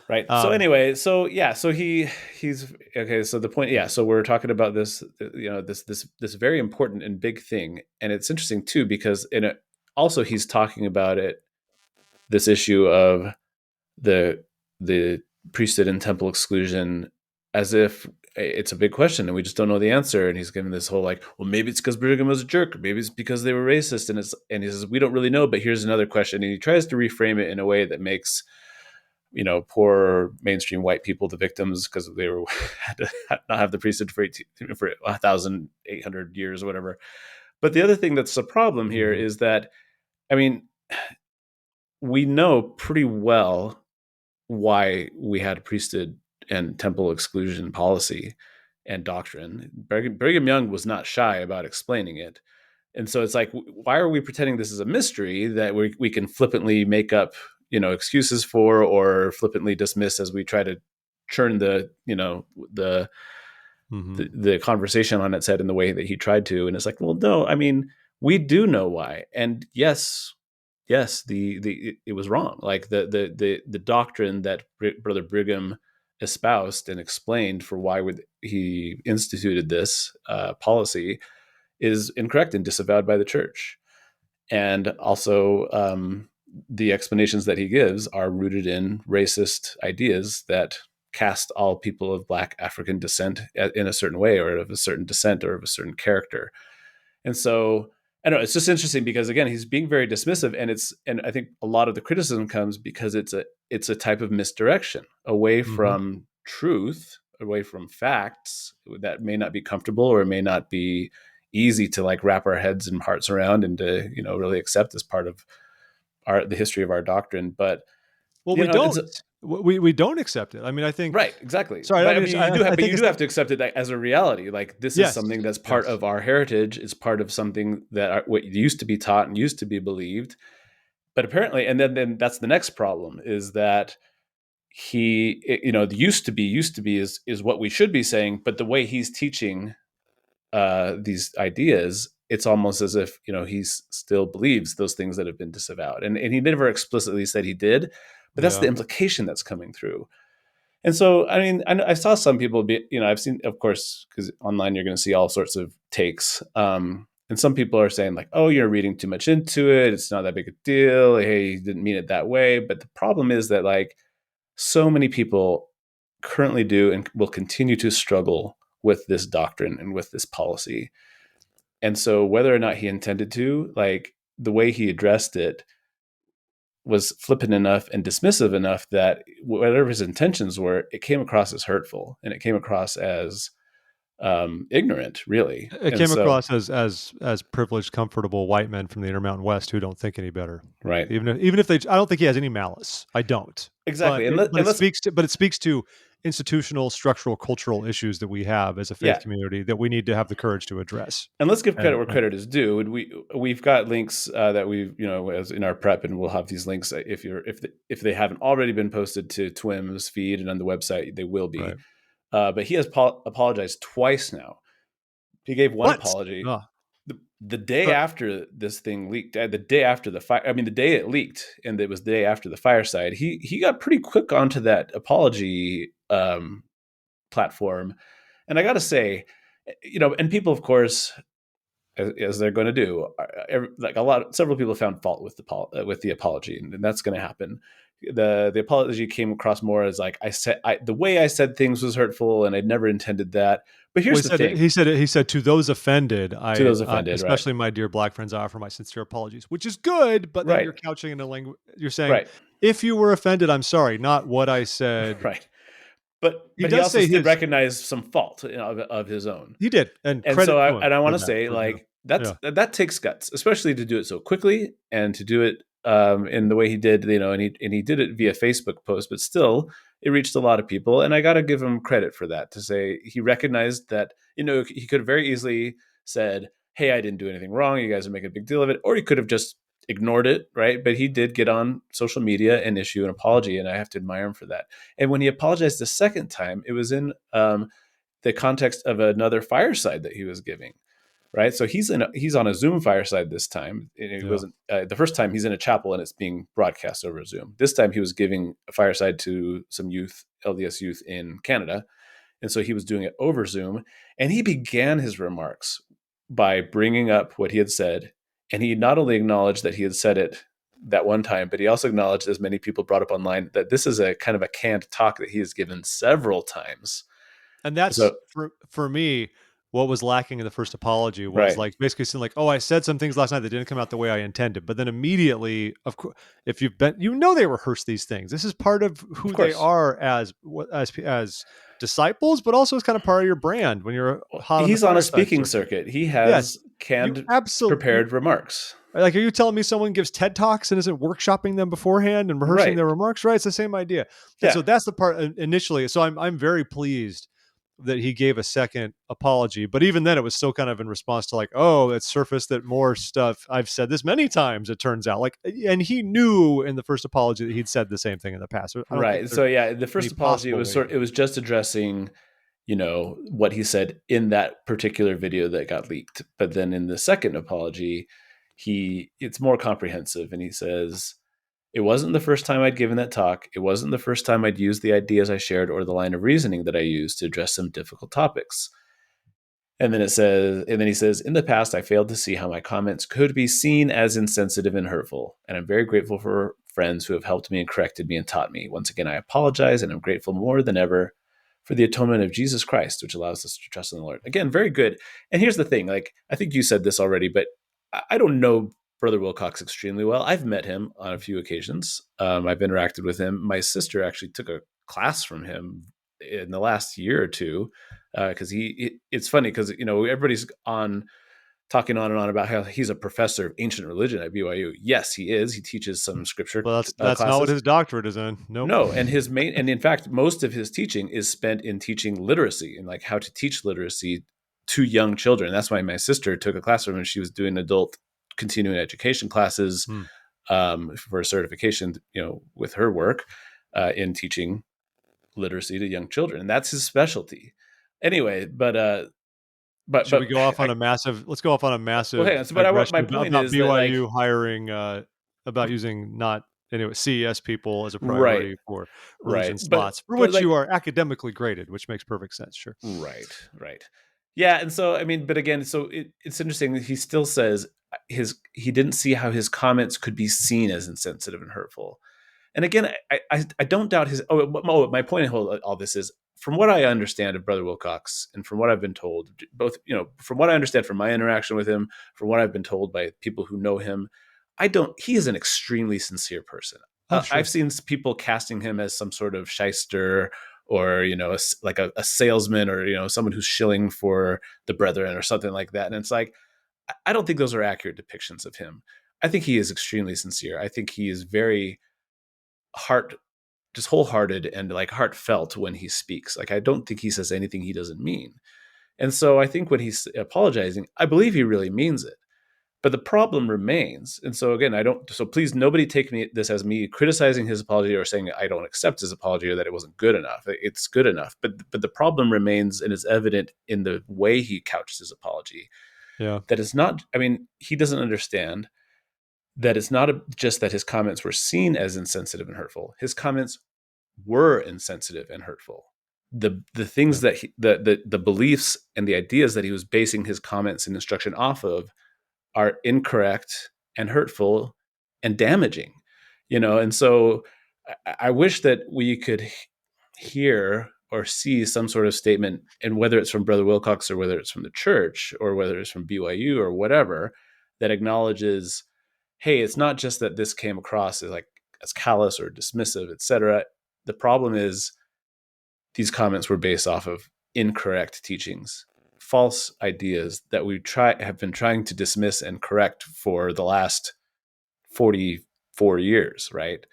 Right. So Um, anyway, so yeah, so he's okay. So the point, yeah. So we're talking about this, this very important and big thing, and it's interesting too because in it also he's talking about it, this issue of the the priesthood and temple exclusion, as if it's a big question and we just don't know the answer. And he's giving this whole like, well, maybe it's because Brigham was a jerk, or maybe it's because they were racist, and he says we don't really know. But here's another question, and he tries to reframe it in a way that makes poor mainstream white people the victims because they were had to not have the priesthood for 1,800 years or whatever. But the other thing that's the problem here mhm. is that, I mean, we know pretty well why we had priesthood and temple exclusion policy and doctrine. Brigham Young was not shy about explaining it. And so it's like, why are we pretending this is a mystery that we can flippantly make up, excuses for, or flippantly dismiss as we try to churn the Mhm. the conversation on its head in the way that he tried to. And it's like, well, no, I mean, we do know why. And yes, it was wrong. Like the doctrine that Brother Brigham espoused and explained for why he instituted this policy is incorrect and disavowed by the church. And also, the explanations that he gives are rooted in racist ideas that cast all people of Black African descent in a certain way, or of a certain descent, or of a certain character. And so, I don't know, it's just interesting because again, he's being very dismissive, and I think a lot of the criticism comes because it's a type of misdirection away Mhm. from truth, away from facts that may not be comfortable or may not be easy to like wrap our heads and hearts around and to really accept as part of the history of our doctrine. But Well, we it's don't. We don't accept it. I mean, I think. right, exactly. Sorry, I But don't I mean. mean, you do have, I but think you do it's have to accept it as a reality. Like this is yes, something that's part yes. of our heritage. It's part of something that what used to be taught and used to be believed. But apparently, and then that's the next problem is that the used to be is what we should be saying. But the way he's teaching these ideas, it's almost as if he still believes those things that have been disavowed, and he never explicitly said he did, but that's the Yeah. implication that's coming through. And so, I mean, I saw some people I've seen, of course, because online you're going to see all sorts of takes. And some people are saying like, oh, you're reading too much into it. It's not that big a deal. Hey, you didn't mean it that way. But the problem is that like so many people currently do and will continue to struggle with this doctrine and with this policy. And so whether or not he intended to, like the way he addressed it was flippant enough and dismissive enough that whatever his intentions were, it came across as hurtful and it came across as ignorant, really. It And came so, across as privileged, comfortable white men from the Intermountain West who don't think any better. right, Even if they, I don't think he has any malice. I don't. exactly. And It let's, speaks to institutional, structural, cultural issues that we have as a faith yeah, community that we need to have the courage to address. and let's give credit And, where credit is due. And we've got links that we've as in our prep, and we'll have these links if they haven't already been posted to Twim's feed and on the website, they will be. right. But he has apologized twice now. He gave one What? apology Oh, the day uh, after this thing leaked, the day after the fire. I mean, the day it leaked, and it was the day after the fireside. He got pretty quick onto that apology platform, and I got to say, and people, of course, as they're going to do, several people found fault with the apology, and that's going to happen. The apology came across more as like the way I said things was hurtful, and I'd never intended that. But well, here's the thing: he said to those offended, to those offended, right, especially my dear black friends, I offer my sincere apologies, which is good. But then right, you're couching in a language. You're saying, right, if you were offended, I'm sorry, not what I said. right. But He he does also say did his. recognize some fault of his own. He did, and And so credit to him I for want to that. say For, like yeah. that takes guts, especially to do it so quickly and to do it in the way he did, and he did it via Facebook post, but still it reached a lot of people. And I got to give him credit for that, to say he recognized that, he could have very easily said, hey, I didn't do anything wrong. You guys are making a big deal of it. Or he could have just ignored it. Right. But he did get on social media and issue an apology. And I have to admire him for that. And when he apologized the second time, it was in the context of another fireside that he was giving. right? So he's on a Zoom fireside this time. And it Yeah. wasn't the first time he's in a chapel and it's being broadcast over Zoom. This time he was giving a fireside to some youth, LDS youth in Canada, and so he was doing it over Zoom. And he began his remarks by bringing up what he had said, and he not only acknowledged that he had said it that one time, but he also acknowledged, as many people brought up online, that this is a kind of a canned talk that he has given several times. And that's So for me, what was lacking in the first apology was right, like basically saying like, oh, I said some things last night that didn't come out the way I intended. But then immediately, of course, if you've been, they rehearse these things. This is part of of who they course, are as disciples, but also as kind of part of your brand when you're hot on the he's on a fireside speaking circuit. circuit. He Yes, has you canned, absolutely. prepared remarks. Like, are you telling me someone gives TED Talks and isn't workshopping them beforehand and rehearsing Right. their remarks? Right, it's the same idea. And Yeah. so that's the part initially. So I'm very pleased that he gave a second apology, but even then, it was still kind of in response to like, oh, it surfaced that more stuff. I've said this many times. It turns out, like, and he knew in the first apology that he'd said the same thing in the past. I don't think Right. there's So yeah, the any first apology, possible way. it was just addressing, what he said in that particular video that got leaked. But then in the second apology, it's more comprehensive, and he says, it wasn't the first time I'd given that talk. It wasn't the first time I'd used the ideas I shared or the line of reasoning that I used to address some difficult topics. And then he says, in the past, I failed to see how my comments could be seen as insensitive and hurtful. And I'm very grateful for friends who have helped me and corrected me and taught me. Once again, I apologize, and I'm grateful more than ever for the atonement of Jesus Christ, which allows us to trust in the Lord. Again, very good. And here's the thing, like, I think you said this already, but I don't know Brother Wilcox extremely well. I've met him on a few occasions. I've interacted with him. My sister actually took a class from him in the last year or two, because it's funny because everybody's on talking on and on about how he's a professor of ancient religion at BYU. Yes, he is. He teaches some scripture Well, that's not what classes. his doctorate is in. Nope. No, and in fact, most of his teaching is spent in teaching literacy and like how to teach literacy to young children. That's why my sister took a class from him. She was doing adult continuing education classes, Hmm. for a certification, with her work in teaching literacy to young children, and that's his specialty. Anyway, Should we but go off on I, a massive? Let's go off on a well, hang massive on. So, my digression point about is that, like, BYU hiring, about using not anyway CES people as a right, priority for right, religion slots, for but which you like, are academically graded, which makes perfect sense. Sure. right, right, yeah. And so, I mean, but again, so it's interesting that he still says he didn't see how his comments could be seen as insensitive and hurtful. And again, I don't doubt his. My point in all this is, from what I understand of Brother Wilcox, and from what I've been told, both, from what I understand from my interaction with him, from what I've been told by people who know him, I don't. He is an extremely sincere person. Oh, I've sure. seen people casting him as some sort of shyster, or like a salesman, or someone who's shilling for the brethren or something like that. And it's like, I don't think those are accurate depictions of him. I think he is extremely sincere. I think he is very heart just wholehearted and like heartfelt when he speaks. Like, I don't think he says anything he doesn't mean. And so I think when he's apologizing, I believe he really means it. But the problem remains. And so again, so please, nobody take this as me criticizing his apology or saying I don't accept his apology or that it wasn't good enough. It's good enough. But the problem remains, and is evident in the way he couched his apology, Yeah. that it's not, I mean, he doesn't understand that it's not just that his comments were seen as insensitive and hurtful. His comments were insensitive and hurtful. The Yeah. things that the beliefs and the ideas that he was basing his comments and instruction off of are incorrect and hurtful and damaging. And so I wish that we could hear or see some sort of statement, and whether it's from Brother Wilcox or whether it's from the church or whether it's from BYU or whatever, that acknowledges, hey, it's not just that this came across as callous or dismissive, etc. The problem is these comments were based off of incorrect teachings, false ideas that have been trying to dismiss and correct for the last 44 years, right?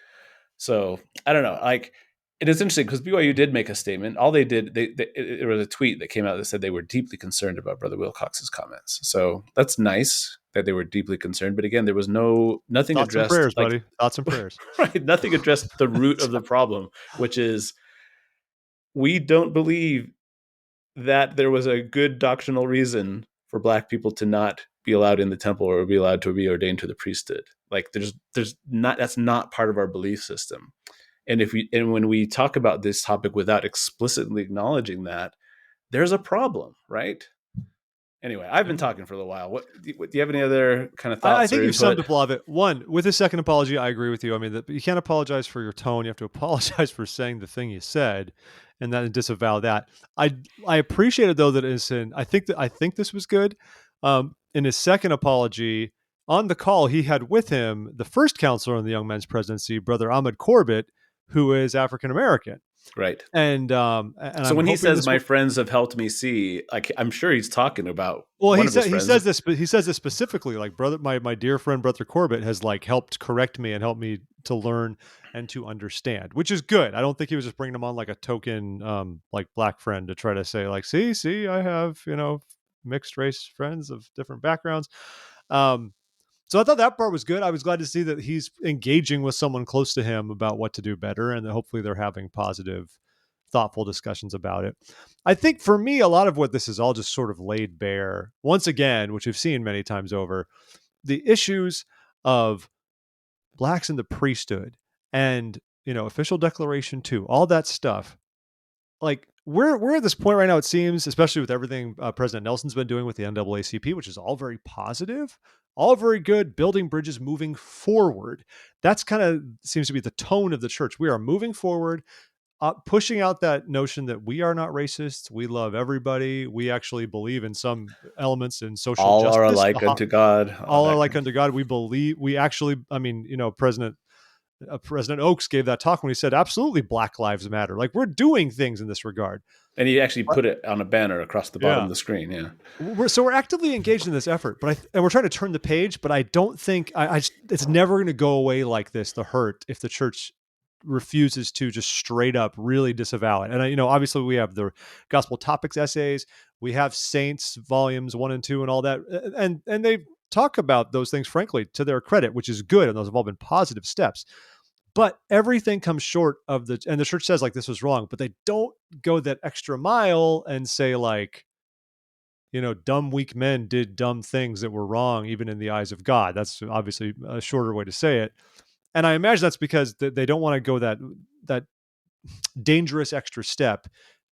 So I don't know. Like, it is interesting because BYU did make a statement. All they did, it was a tweet that came out that said they were deeply concerned about Brother Wilcox's comments. So that's nice that they were deeply concerned. But again, there was nothing Thoughts and addressed, prayers, like, buddy. Thoughts and prayers. right, nothing addressed the root of the problem, which is, we don't believe that there was a good doctrinal reason for Black people to not be allowed in the temple or be allowed to be ordained to the priesthood. Like there's not, that's not part of our belief system. And when we talk about this topic without explicitly acknowledging that, there's a problem, right? Anyway, I've been talking for a little while. Do you have any other kind of I thoughts or think you've summed input? up a lot of it. One, with a second apology, I agree with you. I mean, you can't apologize for your tone. You have to apologize for saying the thing you said, and then disavow that. I appreciated though that it's in. I think this was good. In his second apology on the call, he had with him the first counselor in the Young Men's Presidency, Brother Ahmed Corbett, who is African American, Right. and So I'm when he hoping says this my will. friends have helped me see, like I'm sure he's talking about Well, one of his he friends. says this, but he says this specifically. Like, brother, my dear friend, Brother Corbett, has like helped correct me and helped me to learn and to understand, which is good. I don't think he was just bringing him on like a token, like Black friend to try to say like, see, I have mixed race friends of different backgrounds. Um, so I thought that part was good. I was glad to see that he's engaging with someone close to him about what to do better, and that hopefully they're having positive, thoughtful discussions about it. I think for me, a lot of what this is all just sort of laid bare once again, which we've seen many times over, the issues of Blacks in the priesthood and official declaration too, all that stuff. Like we're at this point right now, it seems, especially with everything President Nelson's been doing with the NAACP, which is all very positive, all very good, building bridges, moving forward. That's kind of seems to be the tone of the church. We are moving forward, pushing out that notion that we are not racist. We love everybody. We actually believe in some elements in social All are justice. alike unto God. All are That like kind unto God. We believe. We actually. I mean, President Oaks gave that talk when he said, "Absolutely, Black Lives Matter." Like we're doing things in this regard. and he actually But put it on a banner across the bottom yeah, of the screen. Yeah. we're actively engaged in this effort, but and we're trying to turn the page. But I don't think it's never going to go away like this. The hurt if the church refuses to just straight up really disavow it. And obviously we have the gospel topics essays, we have Saints volumes 1 and 2 and all that, and they talk about those things frankly to their credit, which is good, and those have all been positive steps. But everything comes short of and the church says like this was wrong, but they don't go that extra mile and say like, dumb, weak men did dumb things that were wrong, even in the eyes of God. That's obviously a shorter way to say it. And I imagine that's because they don't want to go that dangerous extra step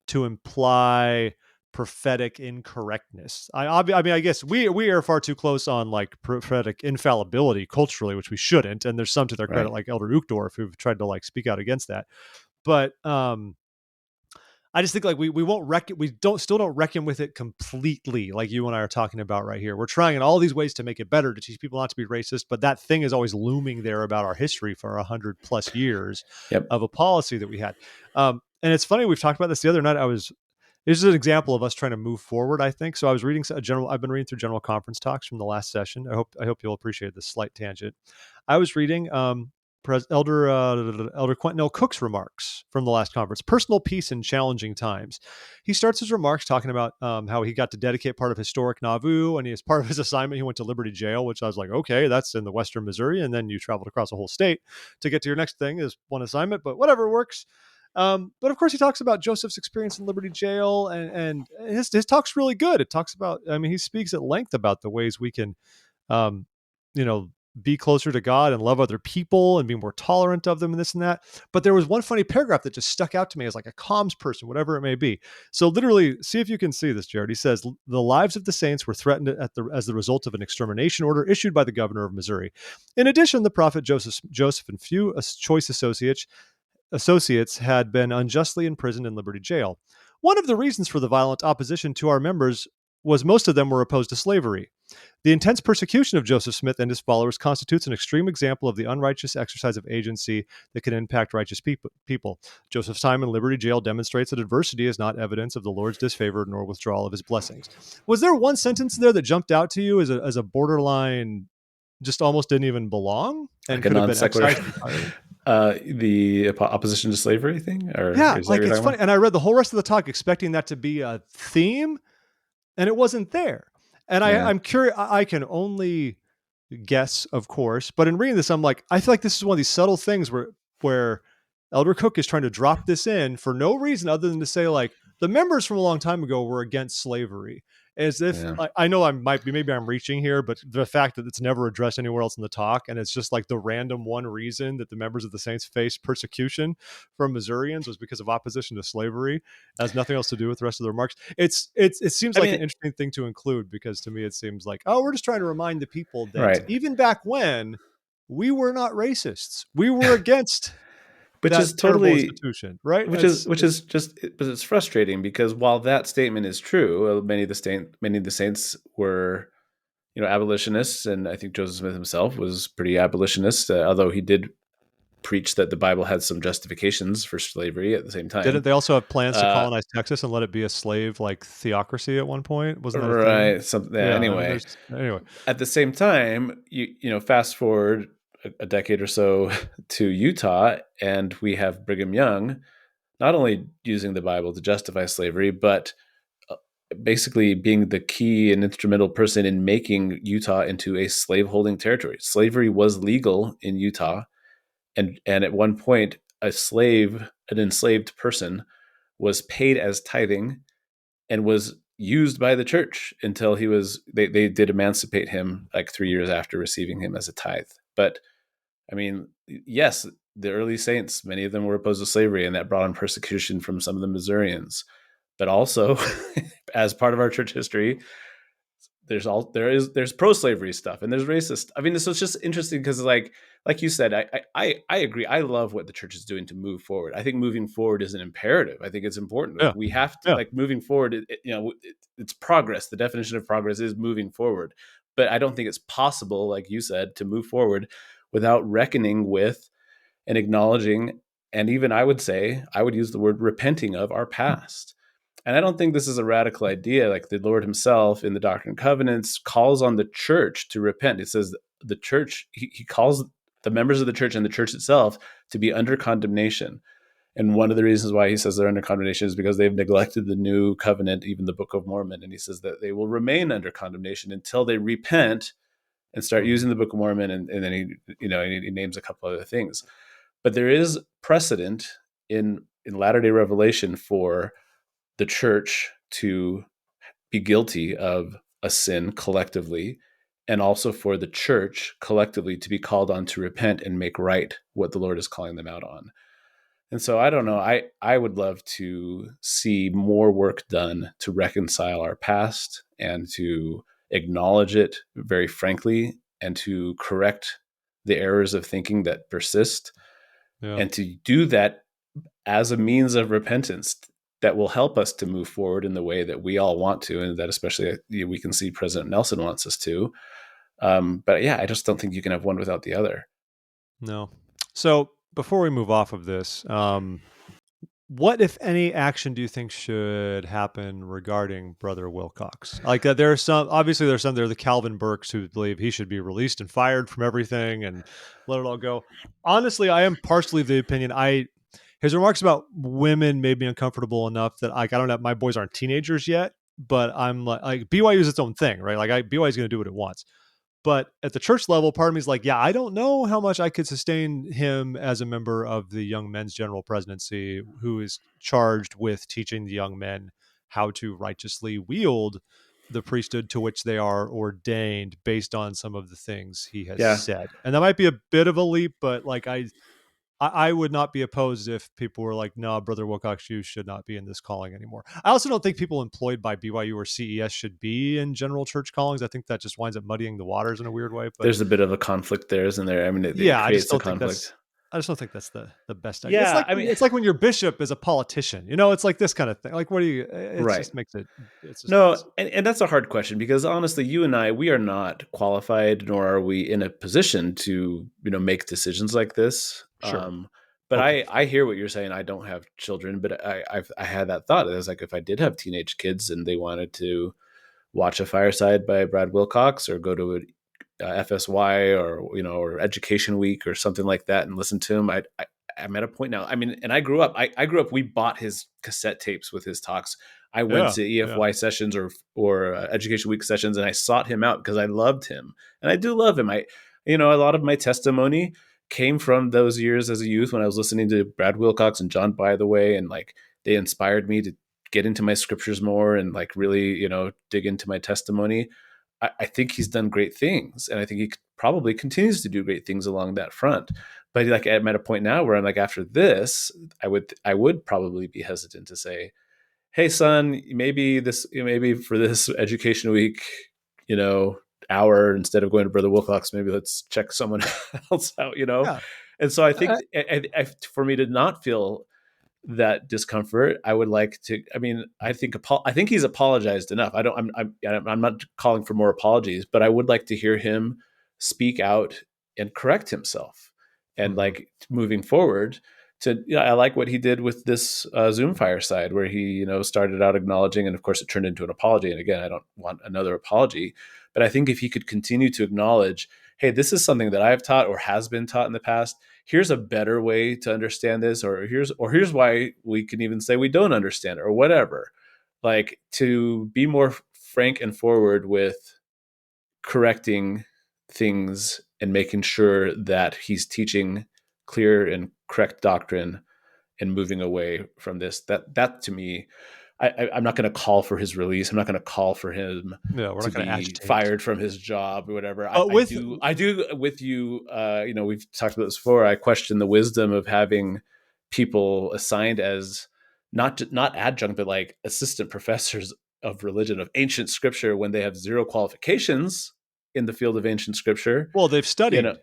to imply prophetic incorrectness. I mean, I guess we are far too close on like prophetic infallibility culturally, which we shouldn't. And there's some to their credit, Right. like Elder Uchtdorf, who've tried to like speak out against that. But I just think like we won't reckon, we still don't reckon with it completely, like you and I are talking about right here. We're trying in all these ways to make it better, to teach people not to be racist, but that thing is always looming there about our history for 100+ years Yep. of a policy that we had. And it's funny, we've talked about this the other night. This is an example of us trying to move forward, I think. So I was reading I've been reading through general conference talks from the last session. I hope you'll appreciate this slight tangent. I was reading Elder Quentin L. Cook's remarks from the last conference, personal peace in challenging times. He starts his remarks talking about how he got to dedicate part of historic Nauvoo, and as part of his assignment, he went to Liberty Jail, which I was like, okay, that's in the western Missouri, and then you traveled across a whole state to get to your next thing is one assignment, but whatever works. But of course, he talks about Joseph's experience in Liberty Jail, and his talk's really good. It talks about, I mean, he speaks at length about the ways we can, um, you know, be closer to God and love other people and be more tolerant of them and this and that. But there was one funny paragraph that just stuck out to me as like a comms person, whatever it may be. So literally, see if you can see this, Jared. He says, the lives of the saints were threatened as the result of an extermination order issued by the governor of Missouri. In addition, the prophet Joseph and few choice associates had been unjustly imprisoned in Liberty Jail. One of the reasons for the violent opposition to our members was most of them were opposed to slavery. The intense persecution of Joseph Smith and his followers constitutes an extreme example of the unrighteous exercise of agency that can impact righteous people. Joseph's time in Liberty Jail demonstrates that adversity is not evidence of the Lord's disfavor nor withdrawal of his blessings. Was there one sentence there that jumped out to you as a borderline, just almost didn't even belong and Like a could have non been sequitur. excised entirely? The opposition to slavery thing, or Yeah, is that what like you're it's talking funny. about? And I read the whole rest of the talk expecting that to be a theme, and it wasn't there. And Yeah. I'm curious. I can only guess, of course, but in reading this, I'm like, I feel like this is one of these subtle things where Elder Cook is trying to drop this in for no reason other than to say like the members from a long time ago were against slavery, as if Yeah. I know I might be, maybe I'm reaching here, but the fact that it's never addressed anywhere else in the talk, and it's just like the random one reason that the members of the Saints faced persecution from Missourians was because of opposition to slavery. It has nothing else to do with the rest of the remarks. It seems I like an mean, interesting thing to include, because to me it seems like, oh, we're just trying to remind the people that right. even back when, we were not racists. We were against Which that is terrible totally, institution, right? which is just, but it's frustrating because while that statement is true, many of the saints were, abolitionists, and I think Joseph Smith himself was pretty abolitionist, although he did preach that the Bible had some justifications for slavery at the same Didn't time. they also have plans to Uh, colonize Texas and let it be a slave like theocracy at one point? Wasn't that a thing? right. Something. Yeah, Yeah, I mean, anyway, there's anyway. at the same time, fast forward a decade or so to Utah, and we have Brigham Young not only using the Bible to justify slavery, but basically being the key and instrumental person in making Utah into a slaveholding territory. Slavery was legal in Utah, and at one point, an enslaved person, was paid as tithing and was used by the church until they did emancipate him like 3 years after receiving him as a tithe. But I mean, yes, the early saints, many of them were opposed to slavery, and that brought on persecution from some of the Missourians. But also, as part of our church history, there's pro-slavery stuff and there's racist. I mean, this was just interesting because like you said, I agree. I love what the church is doing to move forward. I think moving forward is an imperative. I think it's important. Like Yeah, we have to, yeah, like, moving forward. It's progress. The definition of progress is moving forward. But I don't think it's possible, like you said, to move forward without reckoning with and acknowledging, and even I would use the word repenting of our past. And I don't think this is a radical idea. Like the Lord himself in the Doctrine and Covenants calls on the church to repent. It says the church, he calls the members of the church and the church itself to be under condemnation. And one of the reasons why he says they're under condemnation is because they've neglected the new covenant, even the Book of Mormon. And he says that they will remain under condemnation until they repent and start mhm, using the Book of Mormon. And then he names a couple other things. But there is precedent in Latter-day Revelation for the church to be guilty of a sin collectively, and also for the church collectively to be called on to repent and make right what the Lord is calling them out on. And so I don't know. I would love to see more work done to reconcile our past and to acknowledge it very frankly and to correct the errors of thinking that persist, yeah. and to do that as a means of repentance that will help us to move forward in the way that we all want to, and that especially we can see President Nelson wants us to. But yeah, I just don't think you can have one without the other. No. So before we move off of this, what, if any, action do you think should happen regarding Brother Wilcox? Like, there are some, obviously, there are the Calvin Burks who believe he should be released and fired from everything and let it all go. Honestly, I am partially of the opinion. His remarks about women made me uncomfortable enough that, like, I don't know, my boys aren't teenagers yet, but I'm like BYU is its own thing, right? Like, BYU is going to do what it wants. But at the church level, part of me is like, yeah, I don't know how much I could sustain him as a member of the young men's general presidency, who is charged with teaching the young men how to righteously wield the priesthood to which they are ordained based on some of the things he has Yeah, said. And that might be a bit of a leap, but like I would not be opposed if people were like, no, Brother Wilcox, you should not be in this calling anymore. I also don't think people employed by BYU or CES should be in general church callings. I think that just winds up muddying the waters in a weird way. But there's a bit of a conflict there, isn't there? I mean, it yeah, creates a conflict. I just don't think that's the best idea. Yeah, I mean, It's like when your bishop is a politician. It's like this kind of thing. Like, what do you? It right. just makes it. It's just No, nuts. and that's a hard question because honestly, you and I, we are not qualified, nor are we in a position to, make decisions like this. Sure. But Okay. I hear what you're saying. I don't have children, but I had that thought. It was like if I did have teenage kids and they wanted to watch a fireside by Brad Wilcox or go to a FSY or Education Week or something like that and listen to him, I'm at a point now. I mean, and I grew up. I grew up. We bought his cassette tapes with his talks. I went Yeah. to Yeah. EFY sessions or Education Week sessions, and I sought him out because I loved him, and I do love him. A lot of my testimony came from those years as a youth when I was listening to Brad Wilcox and John By the Way, and like they inspired me to get into my scriptures more and like really, dig into my testimony, I think he's done great things, and I think he probably continues to do great things along that front. But like I'm at a point now where I'm like, after this, I would probably be hesitant to say, hey son, maybe for this education week, you know hour, instead of going to Brother Wilcox, maybe let's check someone else out. Yeah. And so I think, Uh, for me to not feel that discomfort, I would like to. I mean, I think he's apologized enough. I don't. I'm not calling for more apologies, but I would like to hear him speak out and correct himself, and mhm. like moving forward. I like what he did with this Zoom fireside, where he started out acknowledging, and of course it turned into an apology. And again, I don't want another apology, but I think if he could continue to acknowledge, hey, this is something that I've taught or has been taught in the past, here's a better way to understand this, or here's why we can even say we don't understand it, or whatever. Like, to be more frank and forward with correcting things and making sure that he's teaching clear and correct doctrine and moving away from this. That to me, I'm not going to call for his release. I'm not going to call for him Yeah, we're to not going to be agitate. fired from his job or whatever. I, But I with do I do with you. We've talked about this before. I question the wisdom of having people assigned as not adjunct, but like assistant professors of religion, of ancient scripture, when they have zero qualifications in the field of ancient scripture. well, they've You know, studied,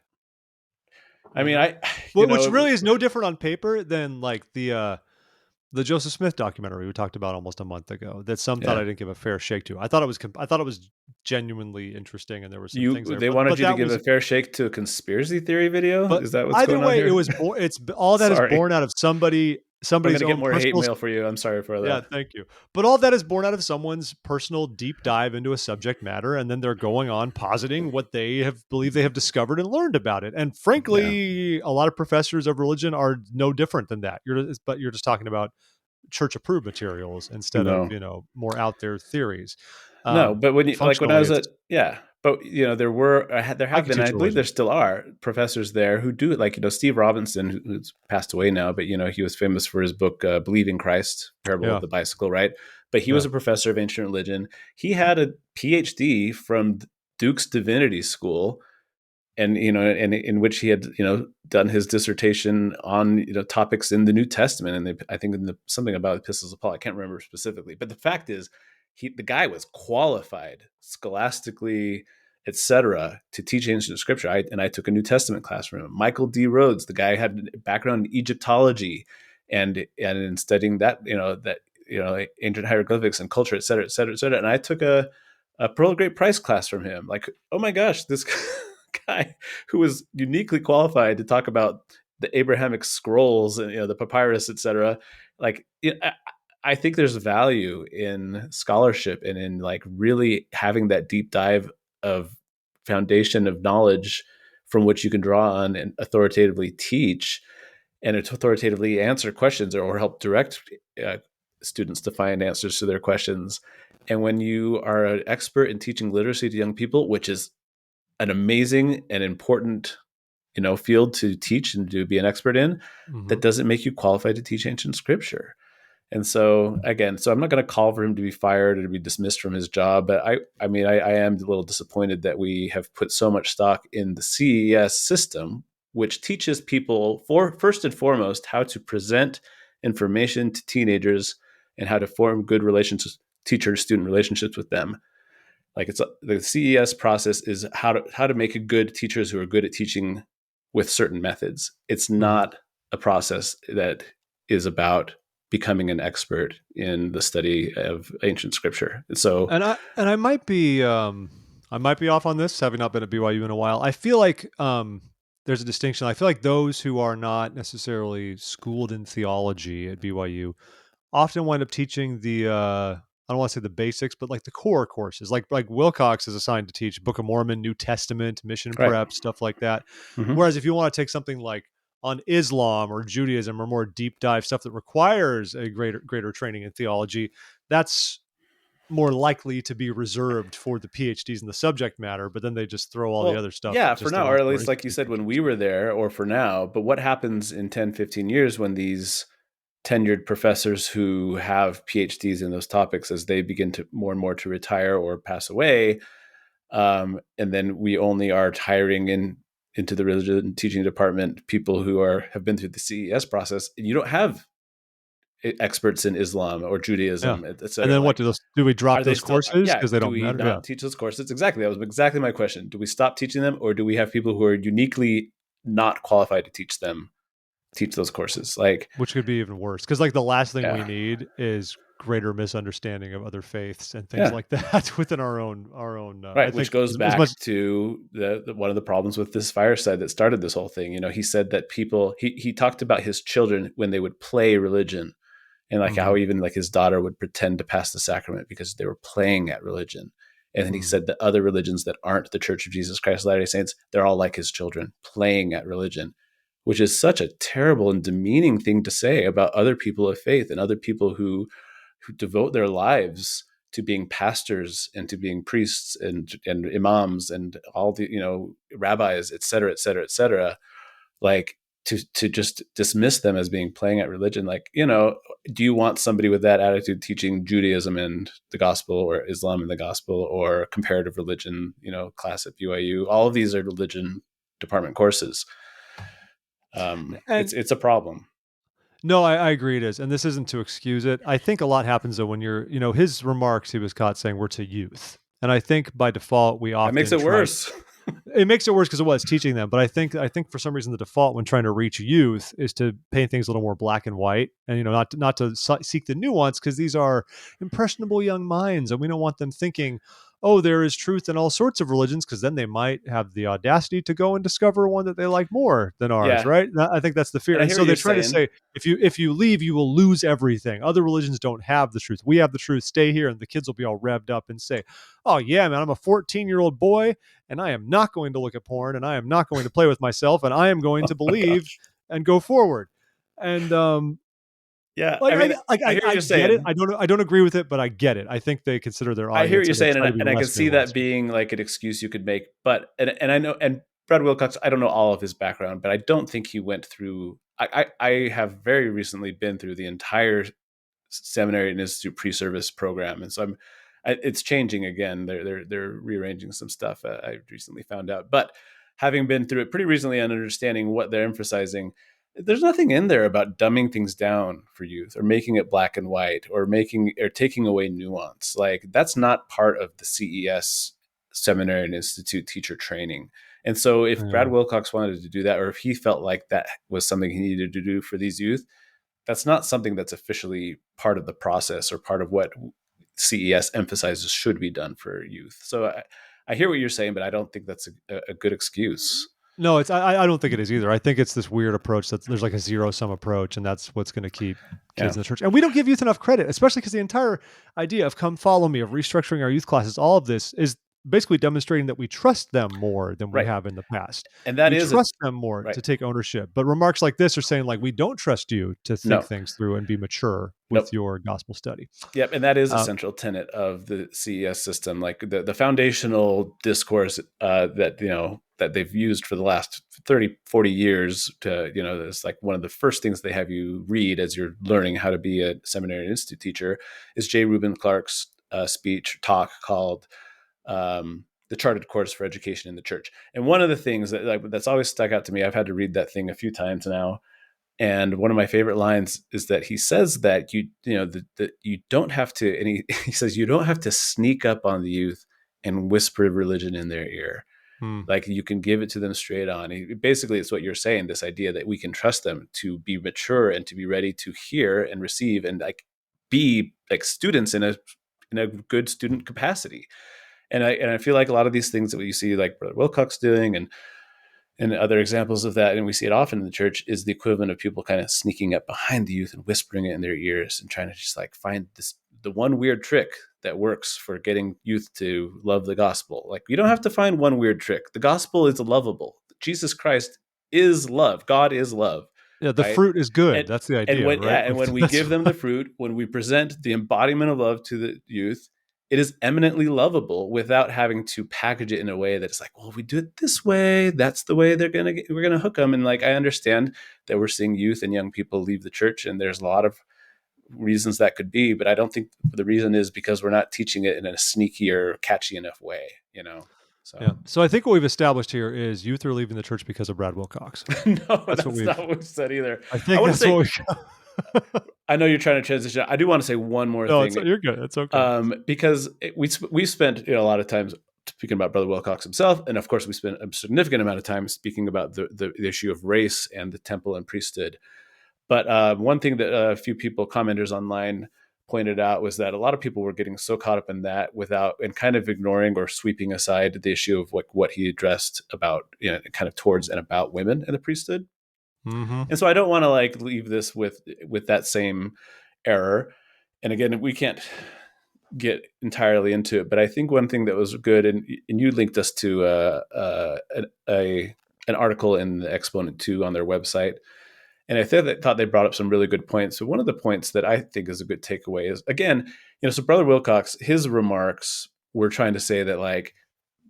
I you mean, know. I, you Which know, really is no different on paper than like the Joseph Smith documentary we talked about almost a month ago that some thought I yeah. didn't give a fair shake to. I thought it was genuinely interesting, and there were some things there, They but wanted you to that give a was fair shake to a conspiracy theory video. but Is that what's either going on way, it here? was it's all that is Sorry, born out of I'm somebody's gonna get own more hate personal. mail for you. I'm sorry for Yeah, that. thank you. But all that is born out of someone's personal deep dive into a subject matter, and then they're going on positing what they have believe they have discovered and learned about it. And Yeah. frankly, a lot of professors of religion are no different than that. But you're just talking about church approved materials instead of No. more out there theories. No, but when I Functionally, was it's yeah, but there I have can been, I teach believe there religion. still are professors there who do, like, Steve Robinson, who's passed away now, but he was famous for his book, Believing Christ, Parable of Yeah, the Bicycle, right? But he was yeah. a professor of ancient religion. He had a PhD from Duke's Divinity School, and in which he had done his dissertation on topics in the New Testament, and I think in something about epistles of Paul. I can't remember specifically, but the fact is, the guy was qualified scholastically, etc., to teach ancient scripture. I took a New Testament class from him. Michael D. Rhodes, the guy had a background in Egyptology, and in studying that ancient hieroglyphics and culture, etc., etc., etc. And I took a Pearl of Great Price class from him. Like, oh my gosh, this guy who was uniquely qualified to talk about the Abrahamic scrolls and the papyrus, etc. Like, I think there's value in scholarship and in like really having that deep dive of foundation of knowledge from which you can draw on and authoritatively teach and authoritatively answer questions, or help direct uh, students to find answers to their questions. And when you are an expert in teaching literacy to young people, which is an amazing and important field to teach and to be an expert in, Hmm. that doesn't make you qualified to teach ancient scripture. And so again, I'm not going to call for him to be fired or to be dismissed from his job, but I am a little disappointed that we have put so much stock in the CES system, which teaches people, first and foremost, how to present information to teenagers and how to form good relationships, teacher-student relationships with them. Like, it's the CES process is how to make good teachers who are good at teaching with certain methods. It's Hmm. not a process that is about becoming an expert in the study of ancient scripture. So And I might be off on this, having not been at BYU in a while. I feel like there's a distinction. I feel like those who are not necessarily schooled in theology at BYU often wind up teaching I don't want to say the basics, but like the core courses. Like Wilcox is assigned to teach Book of Mormon, New Testament, mission right. prep, stuff like that. Mm-hmm. Whereas if you want to take something like on Islam or Judaism, or more deep dive stuff that requires a greater training in theology, that's more likely to be reserved for the PhDs in the subject matter, but then they just throw all the Well, other stuff yeah, at for just the now, or ones at who are least like you interested said, in when we teachers. were there, or for now. But what happens in 10, 15 years when these tenured professors who have PhDs in those topics as they begin to more and more to retire or pass away. And then we only are hiring into the religion teaching department people who have been through the CES process. And you don't have experts in Islam or Yeah. Judaism, et And cetera. then what Like, do we drop are they those still? courses Yeah. because they Do don't we matter? Yeah. not teach those courses? Exactly. That was exactly my question. Do we stop teaching them, or do we have people who are uniquely not qualified to teach those courses? Like, Which could be even worse because like the last thing we yeah, need is greater misunderstanding of other faiths and things yeah. like that within our own. I Right, which think goes as much. back to the one of the problems with this fireside that started this whole thing. He said that people he talked about his children when they would play religion, and like how Mhm, even like his daughter would pretend to pass the sacrament because they were playing at religion. And then he mhm. said that other religions that aren't the Church of Jesus Christ of Latter-day Saints, they're all like his children playing at religion, which is such a terrible and demeaning thing to say about other people of faith and other people who devote their lives to being pastors and to being priests and imams and all the rabbis, et cetera, et cetera, et cetera. Like, to just dismiss them as being playing at religion. Like, do you want somebody with that attitude teaching Judaism and the gospel, or Islam and the gospel, or comparative religion, class at BYU? All of these are religion department courses. It's And it's a problem. no, I agree it is, and this isn't to excuse it. I think a lot happens though when his remarks he was caught saying were to youth, and I think by default we That makes often it try. worse. It makes it worse because of what it's teaching them. But I think for some reason the default when trying to reach youth is to paint things a little more black and white, and not to seek the nuance because these are impressionable young minds, and we don't want them thinking, oh, there is truth in all sorts of religions, because then they might have the audacity to go and discover one that they like more than ours, Yeah, right? I think that's the fear, and I and hear so what they you're try to saying. say if you leave, you will lose everything. Other religions don't have the truth. We have the truth. Stay here, and the kids will be all revved up and say, "Oh yeah, man, I'm a 14-year-old boy and I am not going to look at porn and I am not going to play with myself and I am going Oh to my believe gosh. and go forward." And Yeah, like I mean, I I hear what I you're get it. saying. I don't agree with it, but I get it. I think they consider their I hear what audience you're and they saying, try and to be I can less see that nuanced. being like an excuse you could make. But and I know, and Brad Wilcox, I don't know all of his background, but I don't think he went through. I have very recently been through the entire seminary and institute pre-service program, and so it's changing again. They're rearranging some stuff. I recently found out, but having been through it pretty recently and understanding what they're emphasizing, there's nothing in there about dumbing things down for youth or making it black and white or making or taking away nuance. Like, that's not part of the CES seminary and institute teacher training. And so if Brad Yeah. Wilcox wanted to do that, or if he felt like that was something he needed to do for these youth, that's not something that's officially part of the process or part of what CES emphasizes should be done for youth. So I hear what you're saying, but I don't think that's a good excuse. No, I don't think it is either. I think it's this weird approach that there's like a zero sum approach, and that's what's going to keep Yeah. kids in the church. And we don't give youth enough credit, especially because the entire idea of come follow me, of restructuring our youth classes, all of this is basically demonstrating that we trust them more than we Right. have in the past. And that We is a trust them more right. to take ownership. But remarks like this are saying like we don't trust you to think No, things through and be mature with nope. your gospel study. Yep, and that is a Uh, central tenet of the CES system, like the foundational discourse that they've used for the last 30, 40 years. To it's like one of the first things they have you read as you're learning how to be a seminary and institute teacher is J. Reuben Clark's talk called "The Charted Course for Education in the Church." And one of the things that's always stuck out to me, I've had to read that thing a few times now, and one of my favorite lines is that he says that that you don't have to, and he says you don't have to sneak up on the youth and whisper religion in their ear. hmm. Like, you can give it to them straight on. Basically, it's what you're saying, this idea that we can trust them to be mature and to be ready to hear and receive and like be like students in a good student capacity. And I feel like a lot of these things that we see like Brother Wilcox doing and other examples of that, and we see it often in the church, is the equivalent of people kind of sneaking up behind the youth and whispering it in their ears and trying to just like find the one weird trick that works for getting youth to love the gospel. Like, you don't have to find one weird trick. The gospel is lovable. Jesus Christ is love. God is love, Yeah, the right? fruit is good. And That's the and idea, when right? yeah, and Like when we that's give them the fruit, when we present the embodiment of love to the youth, it is eminently lovable without having to package it in a way that's like, well, if we do it this way, that's the way we're gonna hook them. And like, I understand that we're seeing youth and young people leave the church, and there's a lot of reasons that could be, but I don't think the reason is because we're not teaching it in a sneaky or catchy enough way, you know. Yeah. So So I think what we've established here is youth are leaving the church because of Brad Wilcox. no, That's what that's we've. not what we said either. I I think want to that's what say, we. I know you're trying to transition. I do want to say one more No, thing, you're good. It's okay. because we spent a lot of time speaking about Brother Wilcox himself, and of course we spent a significant amount of time speaking about the issue of race and the temple and priesthood. But one thing that a few people, commenters online, pointed out was that a lot of people were getting so caught up in that and kind of ignoring or sweeping aside the issue of what he addressed about, kind of towards and about women in the priesthood. Mm-hmm. And so I don't want to like leave this with that same error. And again, we can't get entirely into it, but I think one thing that was good, and you linked us to an article in the Exponent 2 on their website, and I thought they brought up some really good points. So one of the points that I think is a good takeaway is, again, so Brother Wilcox, his remarks were trying to say that, like,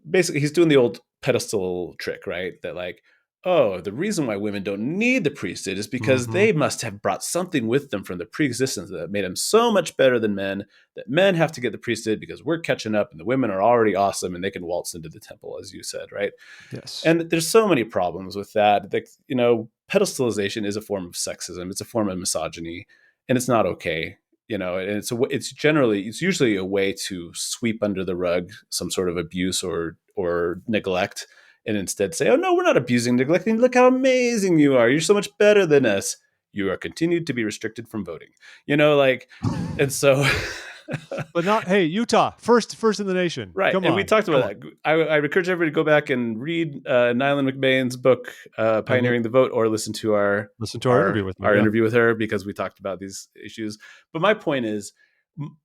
basically he's doing the old pedestal trick, right? That like, oh, the reason why women don't need the priesthood is because Mm-hmm. they must have brought something with them from the pre-existence that made them so much better than men, that men have to get the priesthood because we're catching up and the women are already awesome and they can waltz into the temple, as you said, right? Yes. And there's so many problems with that. That, pedestalization is a form of sexism. It's a form of misogyny, and it's not okay. And it's usually a way to sweep under the rug some sort of abuse or neglect, and instead say, oh no, we're not abusing, neglecting. Look how amazing you are. You're so much better than us. You are continued to be restricted from voting. And so But not, hey, Utah, first in the nation. right. Come And we on. talked Come about on. that. I encourage everybody to go back and read Nyland McBain's book, And Pioneering the Vote, or listen to listen to our our interview with her. our Yeah. interview with her, because we talked about these issues. But my point is,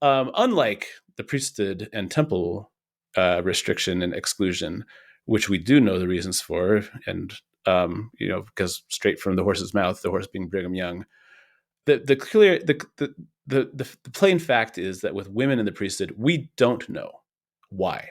unlike the priesthood and temple restriction and exclusion, which we do know the reasons for, and because straight from the horse's mouth, the horse being Brigham Young, the clear the plain fact is that with women in the priesthood, we don't know why.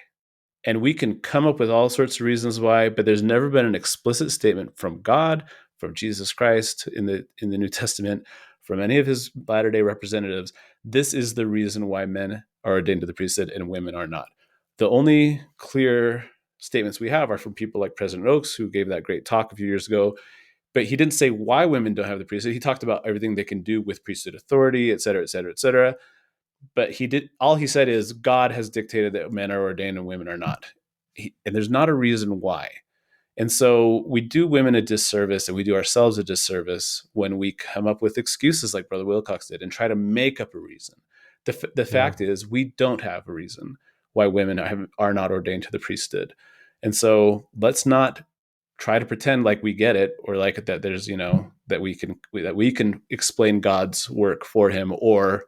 And we can come up with all sorts of reasons why, but there's never been an explicit statement from God, from Jesus Christ in the New Testament, from any of his latter-day representatives. This is the reason why men are ordained to the priesthood and women are not. The only clear statements we have are from people like President Oaks, who gave that great talk a few years ago, but he didn't say why women don't have the priesthood. He talked about everything they can do with priesthood authority, et cetera, et cetera, et cetera. But all he said is God has dictated that men are ordained and women are not. And there's not a reason why. And so we do women a disservice, and we do ourselves a disservice when we come up with excuses like Brother Wilcox did and try to make up a reason. The Yeah. fact is, we don't have a reason why women are not ordained to the priesthood. And so let's not try to pretend like we get it, or like that there's, that we can explain God's work for him, or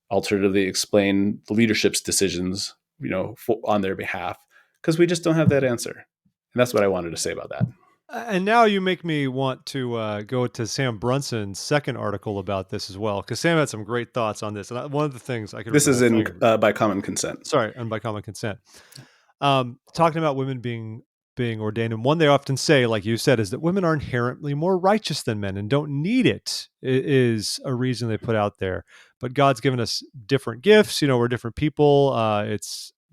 alternatively explain the leadership's decisions, on their behalf, because we just don't have that answer. And that's what I wanted to say about that. And now you make me want to go to Sam Brunson's second article about this as well, because Sam had some great thoughts on this. And one of the things I could read This the is whole in thing. by common consent. Sorry, and by common consent. Talking about women being ordained, and one they often say, like you said, is that women are inherently more righteous than men and don't need it. Is a reason they put out there. But God's given us different gifts. We're different people.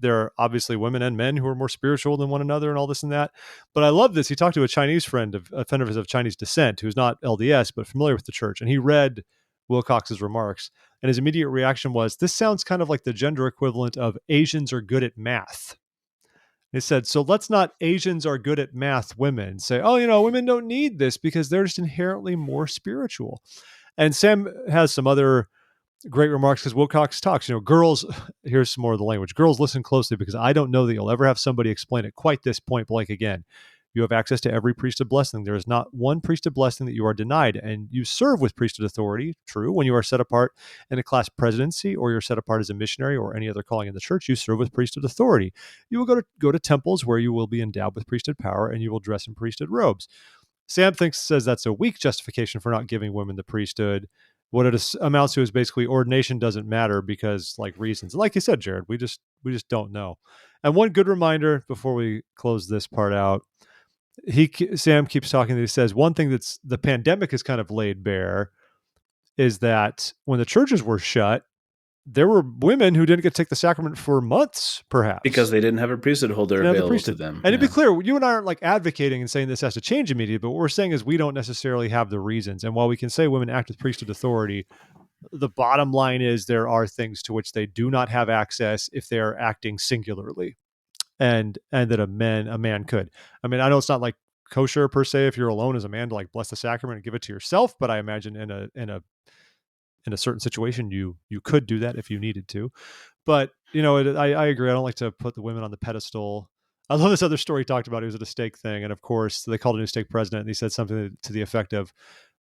There are obviously women and men who are more spiritual than one another, and all this and that. But I love this. He talked to a Chinese friend, a friend of his of Chinese descent, who's not LDS but familiar with the church, and he read Wilcox's remarks, and his immediate reaction was, "This sounds kind of like the gender equivalent of Asians are good at math." They said, so let's not Asians are good at math women say, oh, women don't need this because they're just inherently more spiritual. And Sam has some other great remarks because Wilcox talks, girls, here's some more of the language. Girls, listen closely, because I don't know that you'll ever have somebody explain it quite this point blank again. You have access to every priesthood blessing. There is not one priesthood blessing that you are denied, and you serve with priesthood authority. True, when you are set apart in a class presidency, or you're set apart as a missionary or any other calling in the church, you serve with priesthood authority. You will go to temples where you will be endowed with priesthood power, and you will dress in priesthood robes. Sam says that's a weak justification for not giving women the priesthood, what it amounts to is basically ordination doesn't matter because like reasons. Like you said, Jared, we just don't know. And one good reminder before we close this part out, Sam keeps talking. He says one thing that's the pandemic has kind of laid bare is that when the churches were shut, there were women who didn't get to take the sacrament for months, because perhaps. they didn't have a priesthood holder Didn't have the available to priesthood. them. And to be Yeah. clear, you and I aren't like advocating and saying this has to change immediately, but what we're saying is we don't necessarily have the reasons. And while we can say women act with priesthood authority, the bottom line is there are things to which they do not have access if they are acting singularly, and that a man could. I mean, I know it's not like kosher per se if you're alone as a man to like bless the sacrament and give it to yourself, but I imagine in a certain situation you could do that if you needed to. But I agree. I don't like to put the women on the pedestal. I love this other story he talked about. He was at a stake thing, and of course they called a new stake president, and he said something to the effect of,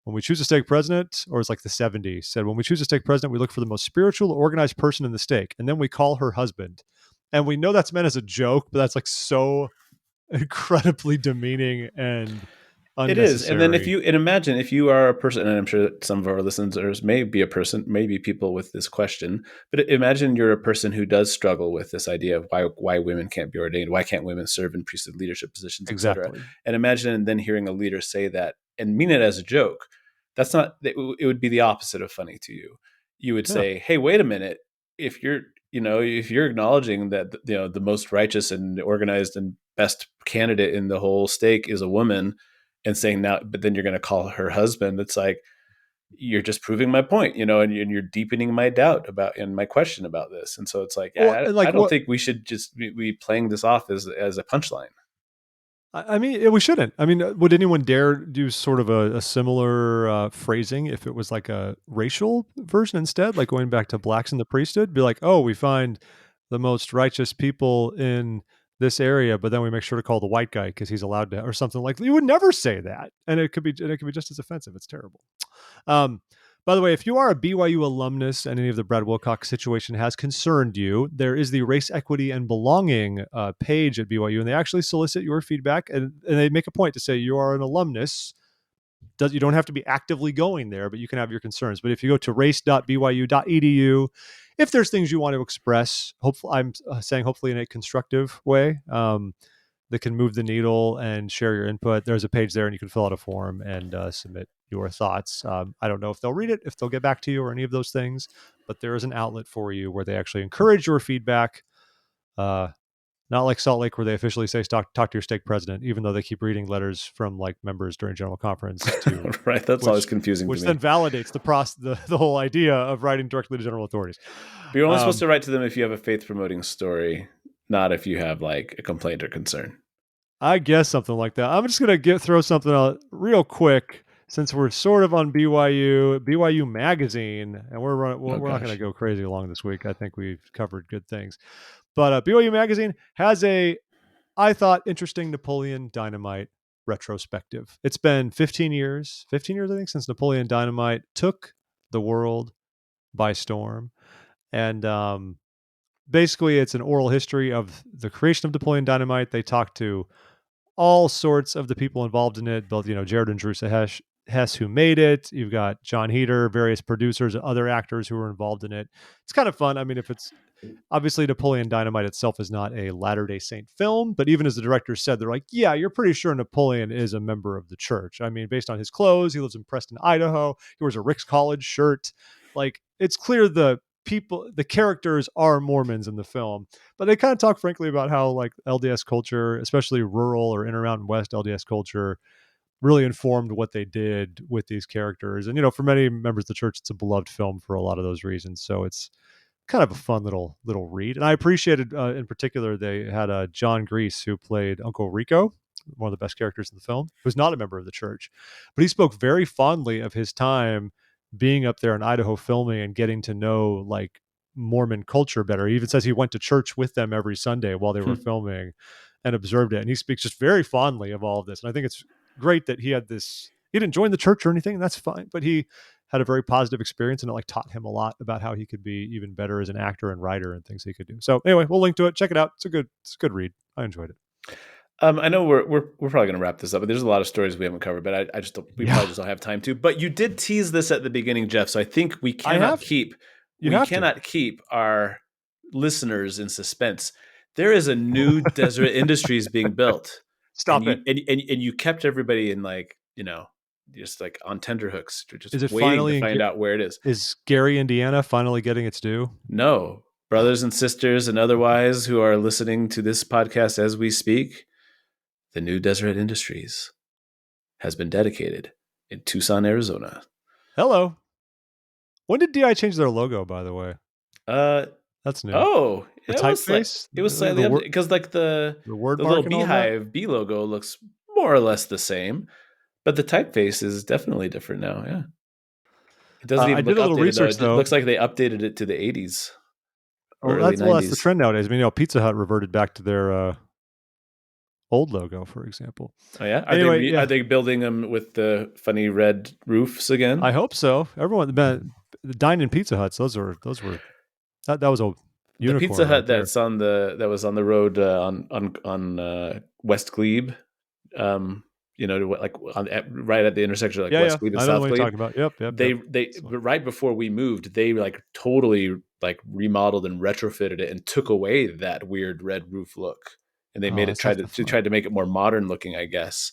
when we choose a stake president, or it's like the 70s, said, when we choose a stake president, we look for the most spiritual, organized person in the stake, and then we call her husband. And we know that's meant as a joke, but that's like so incredibly demeaning and It is. And then unnecessary. imagine if you are a person, and I'm sure that some of our listeners may be a person, maybe people with this question, but imagine you're a person who does struggle with this idea of why women can't be ordained, why can't women serve in priesthood leadership positions, et cetera. Exactly. And imagine then hearing a leader say that and mean it as a joke. That's not, it would be the opposite of funny to you. You would Yeah. say, hey, wait a minute. If you're, if you're acknowledging that, the most righteous and organized and best candidate in the whole stake is a woman, and saying now, but then you're going to call her husband. It's like, you're just proving my point, and you're deepening my doubt about and my question about this. And so it's like, Well, yeah, and I like don't what think we should just be playing this off as a punchline. I mean, we shouldn't. I mean, would anyone dare do sort of a similar phrasing if it was like a racial version instead, like going back to blacks in the priesthood? Be like, oh, we find the most righteous people in this area, but then we make sure to call the white guy because he's allowed to, or something like. You would never say that, and it could be just as offensive. It's terrible. Um, by the way, if you are a BYU alumnus and any of the Brad Wilcox situation has concerned you, there is the Race Equity and Belonging page at BYU, and they actually solicit your feedback, and they make a point to say you are an alumnus. You don't have to be actively going there, but you can have your concerns. But if you go to race.byu.edu, if there's things you want to express, hopefully, I'm saying hopefully in a constructive way, that can move the needle and share your input, there's a page there and you can fill out a form and submit your thoughts. I don't know if they'll read it, if they'll get back to you or any of those things, but there is an outlet for you where they actually encourage your feedback. Uh, Not like Salt Lake where they officially say talk to your stake president, even though they keep reading letters from like members during general conference to Right. That's always which confusing to which then me. validates the whole idea of writing directly to general authorities. But you're only supposed Um, to write to them if you have a faith promoting story, not if you have like a complaint or concern. I guess something like that. I'm just gonna throw something out real quick since we're sort of on BYU Magazine, and Oh we're not gonna gosh. go crazy along this week. I think we've covered good things, but BYU Magazine has I thought interesting Napoleon Dynamite retrospective. It's been 15 years I think since Napoleon Dynamite took the world by storm, and basically it's an oral history of the creation of Napoleon Dynamite. They talk to all sorts of the people involved in it, both, Jared and Drew Hess, who made it. You've got John Heater, various producers, other actors who were involved in it. It's kind of fun. I mean, if it's obviously Napoleon Dynamite itself is not a Latter-day Saint film, but even as the director said, they're like, yeah, you're pretty sure Napoleon is a member of the church. I mean, based on his clothes, he lives in Preston, Idaho. He wears a Rick's College shirt. Like, it's clear the characters are Mormons in the film, but they kind of talk frankly about how like LDS culture, especially rural or Intermountain West LDS culture, really informed what they did with these characters. And for many members of the church, it's a beloved film for a lot of those reasons. So it's kind of a fun little read. And I appreciated in particular they had John Grease who played Uncle Rico, one of the best characters in the film, who's not a member of the church, but he spoke very fondly of his time being up there in Idaho filming and getting to know like Mormon culture better. He even says he went to church with them every Sunday while they were filming and observed it. And he speaks just very fondly of all of this. And I think it's great that he had this. He didn't join the church or anything. That's fine, but he had a very positive experience and it like taught him a lot about how he could be even better as an actor and writer and things he could do. So anyway, we'll link to it. Check it out. It's a good read. I enjoyed it. I know we're probably going to wrap this up, but there's a lot of stories we haven't covered. But I just don't, we Yeah, probably just don't have time to. But you did tease this at the beginning, Jeff. So I think I have. You we have to cannot keep our listeners in suspense. There is a new Deseret Industries being built, and stop it. you kept everybody in like just like on tenterhooks, just Is it waiting to finally in? find out where it is. Is Gary, Indiana, finally getting its due? No, brothers and sisters and otherwise who are listening to this podcast as we speak, the new Deseret Industries has been dedicated in Tucson, Arizona. Hello. When did DI change their logo? By the way, Uh that's new. oh, The it typeface, was slightly updated because like the word the little mark, and all that. beehive bee logo looks more or less the same, but the typeface is definitely different now. Yeah, it doesn't I even look did a little updated though. research It though. looks like they updated it to the '80s or Well, early that's the '90s. trend nowadays. I mean, Pizza Hut reverted back to their old logo, for example. Oh yeah, Anyway, are yeah, they building them with the funny red roofs I again? hope so. Everyone, the dine in Pizza Huts. Those were that was a The Pizza unicorn right Hut there. that was on the road on West Glebe, like right at the intersection of like Yeah, West yeah, Glebe and I know the South one you're Glebe. talking about. Yep, yep, yep. They but right before we moved, they like totally like remodeled and retrofitted it and took away that weird red roof look, and they Oh, made it that's half the fun. tried to make it more modern looking, I guess.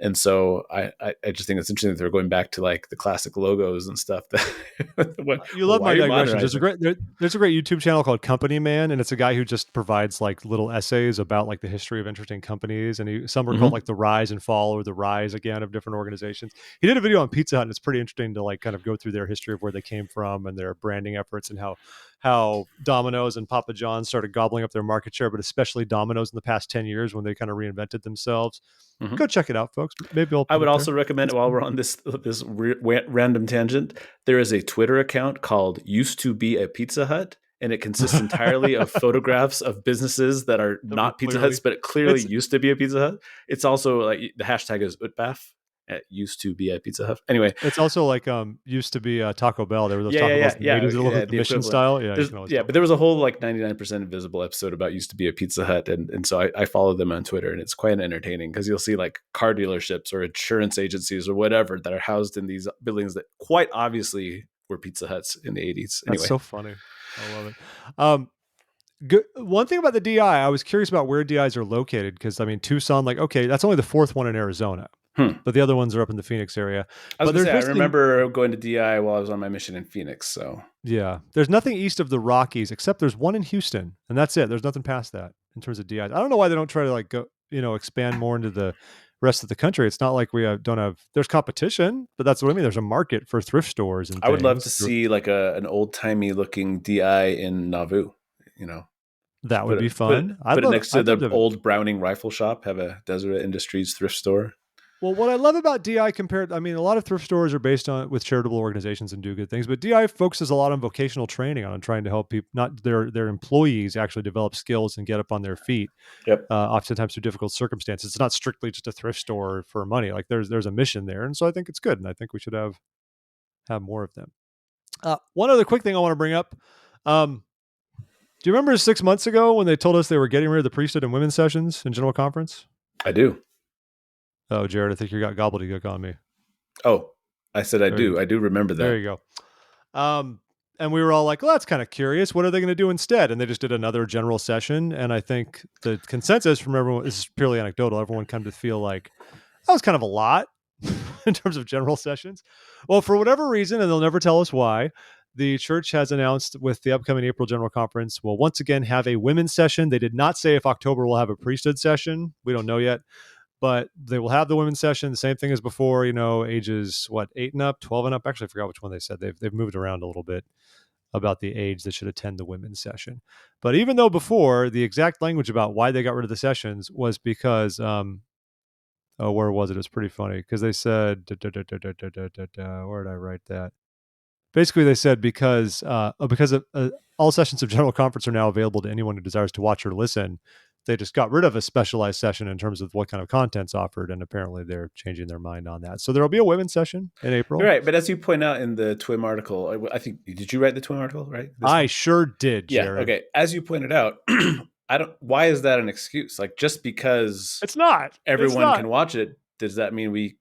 And so I just think it's interesting that they're going back to like the classic logos and stuff. That You love why my are you digressions. modernizing? There's a great YouTube channel called Company Man, and it's a guy who just provides like little essays about like the history of interesting companies, and some are called Mm-hmm. like the rise and fall or the rise again of different organizations. He did a video on Pizza Hut, and it's pretty interesting to like kind of go through their history of where they came from and their branding efforts and how Domino's and Papa John's started gobbling up their market share, but especially Domino's in the past 10 years when they kind of reinvented themselves. Mm-hmm. Go check it out, folks. Maybe I'll I put would it there. also recommend It's while fun. we're on this random tangent, there is a Twitter account called "Used to Be a Pizza Hut," and it consists entirely of photographs of businesses that are That were not Pizza Huts, clearly but it clearly it's used to be a Pizza Hut. It's also like the hashtag is Utbaf. It used to be a Pizza Hut. Anyway, It's also like used to be Taco Bell. There were those Taco Bells in the 80s that looked like the the Mission equivalent. style. Yeah, you can always tell. But there was a whole like 99% invisible episode about used to be a Pizza Hut, and so I follow them on Twitter, and it's quite entertaining because you'll see like car dealerships or insurance agencies or whatever that are housed in these buildings that quite obviously were Pizza Huts in the 80s. That's Anyway, so funny. I love it. Good. One thing about the DI, I was curious about where DIs are located because I mean Tucson, like okay, that's only the fourth one in Arizona, hmm. but the other ones are up in the Phoenix area. I was But gonna there's say I basically remember going to DI while I was on my mission in Phoenix. So yeah, there's nothing east of the Rockies except there's one in Houston, and that's it. There's nothing past that in terms of DIs. I don't know why they don't try to like go, expand more into the rest of the country. It's not like we don't have. There's competition, but that's what I mean. There's a market for thrift stores and I would love to things. see like an old timey looking DI in Nauvoo. You know, That would put be it put it fun. put it next to I'd love the to. old Browning rifle shop. Have a Deseret Industries thrift store. Well, what I love about DI compared, I mean, a lot of thrift stores are based on with charitable organizations and do good things, but DI focuses a lot on vocational training on trying to help people, not their employees, actually develop skills and get up on their feet. Yep. Oftentimes through difficult circumstances. It's not strictly just a thrift store for money. Like there's a mission there, and so I think it's good, and I think we should have more of them. One other quick thing I want to bring up. Do you remember 6 months ago when they told us they were getting rid of the priesthood and women's sessions in General Conference? I do. Oh, Jared, I think you got gobbledygook on me. Oh, I said I There you do. go. I do remember There that. you go. And we were all like, well, that's kind of curious. What are they going to do instead? And they just did another general session. And I think the consensus from everyone, this is purely anecdotal, everyone come to feel like that was kind of a lot in terms of general sessions. Well, for whatever reason, and they'll never tell us why, the church has announced with the upcoming April General Conference, will once again have a women's session. They did not say if October will have a priesthood session. We don't know yet. But they will have the women's session, the same thing as before, ages 8 and up, 12 and up. Actually, I forgot which one they said. They've moved around a little bit about the age that should attend the women's session. But even though before the exact language about why they got rid of the sessions was because where was it? It was pretty funny because they said where did I write that? Basically, they said because all sessions of General Conference are now available to anyone who desires to watch or listen. They just got rid of a specialized session in terms of what kind of content's offered, and apparently they're changing their mind on that. So there will be a women's session in You're April. right, but as you point out in the TWIM article, I think did you write the TWIM article? Right, this I one. sure did, Yeah. Jared. Okay. As you pointed out, I don't. Why is that an excuse? Like, just because It's not. It's everyone not. can watch it, does that mean we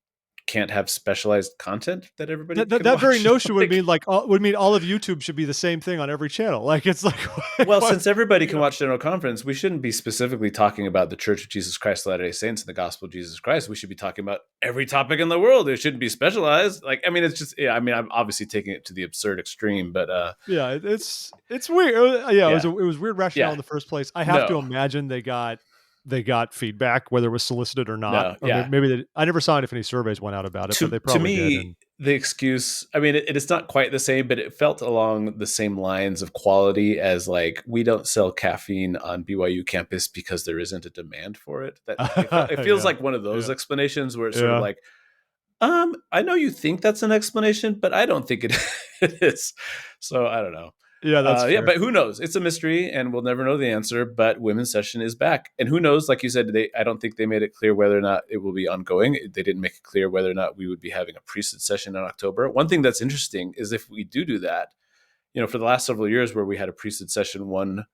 can't have specialized content that everybody can That very watch? notion would Like, mean would mean all of YouTube should be the same thing on every channel. Like it's like, well, what, since everybody you can know? watch General Conference, we shouldn't be specifically talking about the Church of Jesus Christ of Latter-day Saints and the Gospel of Jesus Christ. We should be talking about every topic in the world. It shouldn't be specialized. Like, I mean, it's just, yeah, I mean, I'm obviously taking it to the absurd extreme, but Yeah, it's weird. Yeah, yeah, it was weird rationale yeah, in the first place. I have to no, imagine they got feedback, whether it was solicited or not, no, or yeah. maybe I never saw if any surveys went out about it, but they To probably did. me, And the excuse, I mean, it's not quite the same, but it felt along the same lines of quality as like, we don't sell caffeine on BYU campus because there isn't a demand for it. That it feels yeah, like one of those yeah, explanations where it's sort of yeah, like, I know you think that's an explanation, but I don't think it, it is. So I don't know. yeah. That's Yeah, fair. but who knows? It's a mystery, and we'll never know the answer. But women's session is back, and who knows? Like you said, I don't think they made it clear whether or not it will be ongoing. They didn't make it clear whether or not we would be having a priesthood session in October. One thing that's interesting is if we do that, for the last several years where we had a priesthood session one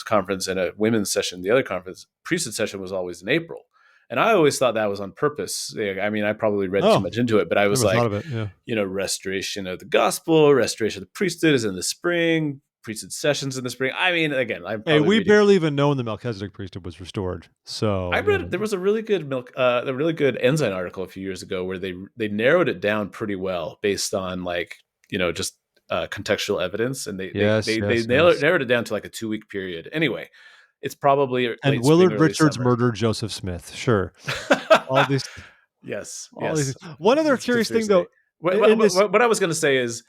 conference and a women's session the other conference, priesthood session was always in April. And I always thought that was on purpose. I mean, I probably read too Oh, much into it, but I was never thought like, of it. Yeah. restoration of the gospel, restoration of the priesthood is in the spring, priesthood sessions in the spring. I mean, again, I'm Hey, probably we reading. barely even know when the Melchizedek priesthood was restored. I So read there was a really good a really good Ensign article a few years ago where they narrowed it down pretty well based on like just contextual evidence, and yes, they yes, yes. narrowed it down to like a 2 week period. Anyway, it's probably And late spring, Willard early Richards summer. murdered Joseph Smith. Sure. All these, Yes, all yes. these. One other It's curious thing, conspiracy. though, What, in this, what I was going to say is,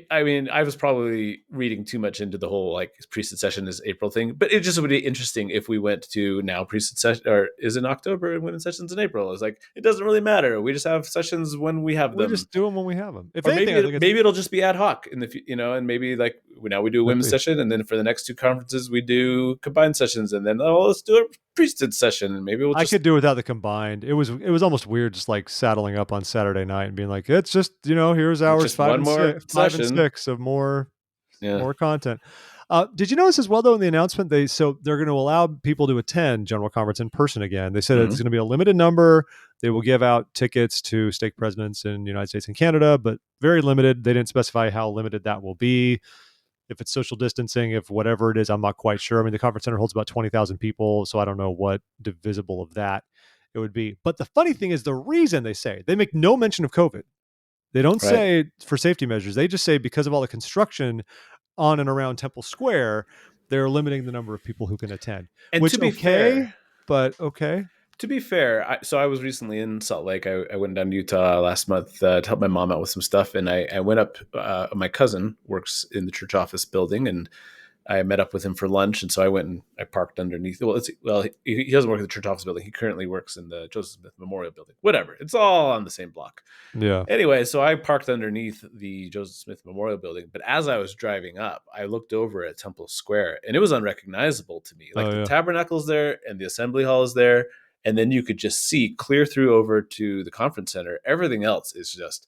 I mean, I was probably reading too much into the whole like priesthood session is April thing, but it just would be interesting if we went to now priesthood session or is in October and women's sessions in April. It's like, it doesn't really matter. We just have sessions when we have we them. just do them when we have them. If Or anything, I think it's maybe it'll just be ad hoc in the and maybe like now we do a could women's be. session, and then for the next two conferences we do combined sessions, and then let's do a priesthood session, and maybe we'll I just could do without the combined. It was almost weird, just like saddling up on Saturday night and being like, it's just here's it's hours just one more five and session. six of more Yeah. content. Did you notice as well though in the announcement they're going to allow people to attend General Conference in person again? They said it's Mm-hmm. going to be a limited number. They will give out tickets to stake presidents in the United States and Canada, but very limited. They didn't specify how limited that will be. If it's social distancing, if whatever it is, I'm not quite sure. I mean, the conference center holds about 20,000 people, so I don't know what divisible of that it would be. But the funny thing is, the reason they make no mention of COVID. They don't Right. say for safety measures. They just say because of all the construction on and around Temple Square, they're limiting the number of people who can attend. And Which okay, but okay. to be fair, so I was recently in Salt Lake. I went down to Utah last month to help my mom out with some stuff, and I went up. My cousin works in the church office building, and I met up with him for lunch. And so I went and I parked underneath. He doesn't work at the church office building. He currently works in the Joseph Smith Memorial Building. Whatever, it's all on the same block. Yeah. Anyway, so I parked underneath the Joseph Smith Memorial Building, but as I was driving up, I looked over at Temple Square, and it was unrecognizable to me. Like Oh the yeah. tabernacle's there, and the assembly hall is there, and then you could just see clear through over to the conference center. Everything else is just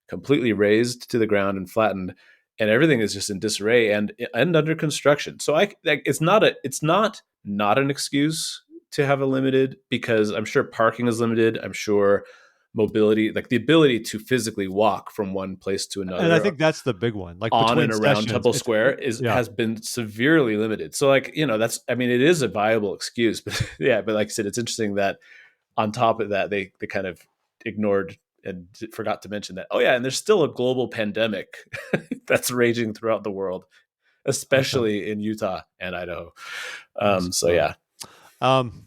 completely razed to the ground and flattened, and everything is just in disarray and under construction. So it's not an excuse to have a limited, because I'm sure parking is limited. I'm sure mobility, like the ability to physically walk from one place to And I another think that's the big one. Like on between and around sessions, Temple Square yeah. has been severely limited. So like, that's, I mean, it is a viable excuse, but yeah, but like I said, it's interesting that on top of that, they kind of ignored and forgot to mention that, oh yeah, and there's still a global pandemic that's raging throughout the world, I suppose. especially in Utah and Idaho. I So suppose. yeah, Um,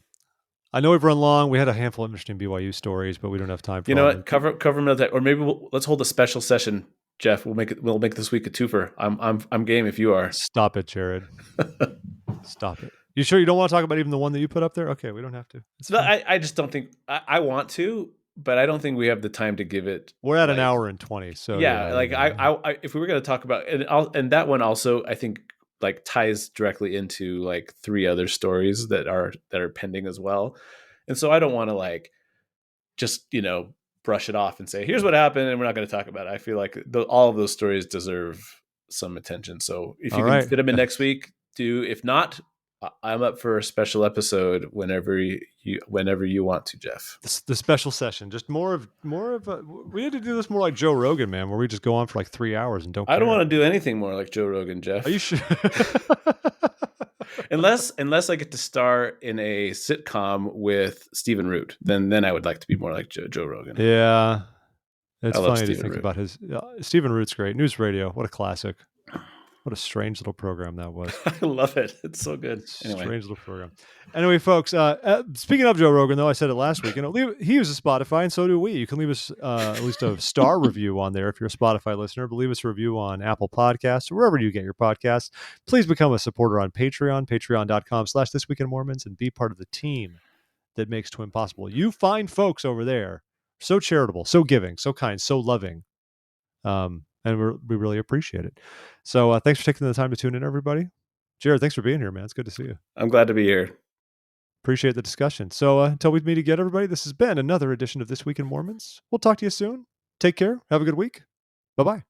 I know we've run long. We had a handful of interesting BYU stories, but we don't have time you for know all of what? them. Cover military, or maybe let's hold a special session, Jeff. We'll make this week a twofer. I'm game if you are. Stop it, Jared. Stop it. You sure you don't want to talk about even the one that you put up there? Okay, we don't have to. It's No, fine. I just don't think I want to, but I don't think we have the time to give it. We're at an Like, hour and 20, so yeah, yeah. like if we were going to talk about, and that one also, I think like ties directly into like three other stories that are pending as well, and so I don't want to like just brush it off and say here's what happened and we're not going to talk about it. I feel like all of those stories deserve some attention. So if All you can right. fit them in next week, do. If not, I'm up for a special episode whenever you want to, Jeff. The special session, just more of we need to do this more like Joe Rogan, man, where we just go on for like 3 hours and don't I don't care. want to do anything more like Joe Rogan, Are you Jeff. sure? unless I get to star in a sitcom with Stephen Root, then I would like to be more like Joe Rogan. Yeah, it's I love funny to Stephen think Root. about his Stephen Root's great. News radio, what a classic. What a strange little program that was. I love it. It's so good. Anyway, Strange little program. Anyway, folks, speaking of Joe Rogan, though, I said it last week, he uses Spotify, and so do we. You can leave us at least a star review on there if you're a Spotify listener, but leave us a review on Apple Podcasts or wherever you get your podcasts. Please become a supporter on Patreon, patreon.com/thisweekinmormons, and be part of the team that makes Twin possible. You find folks over there so charitable, so giving, so kind, so loving. And we really appreciate it. So thanks for taking the time to tune in, everybody. Jared, thanks for being here, man. It's good to see you. I'm glad to be here. Appreciate the discussion. So until we meet again, everybody, this has been another edition of This Week in Mormons. We'll talk to you soon. Take care. Have a good week. Bye-bye.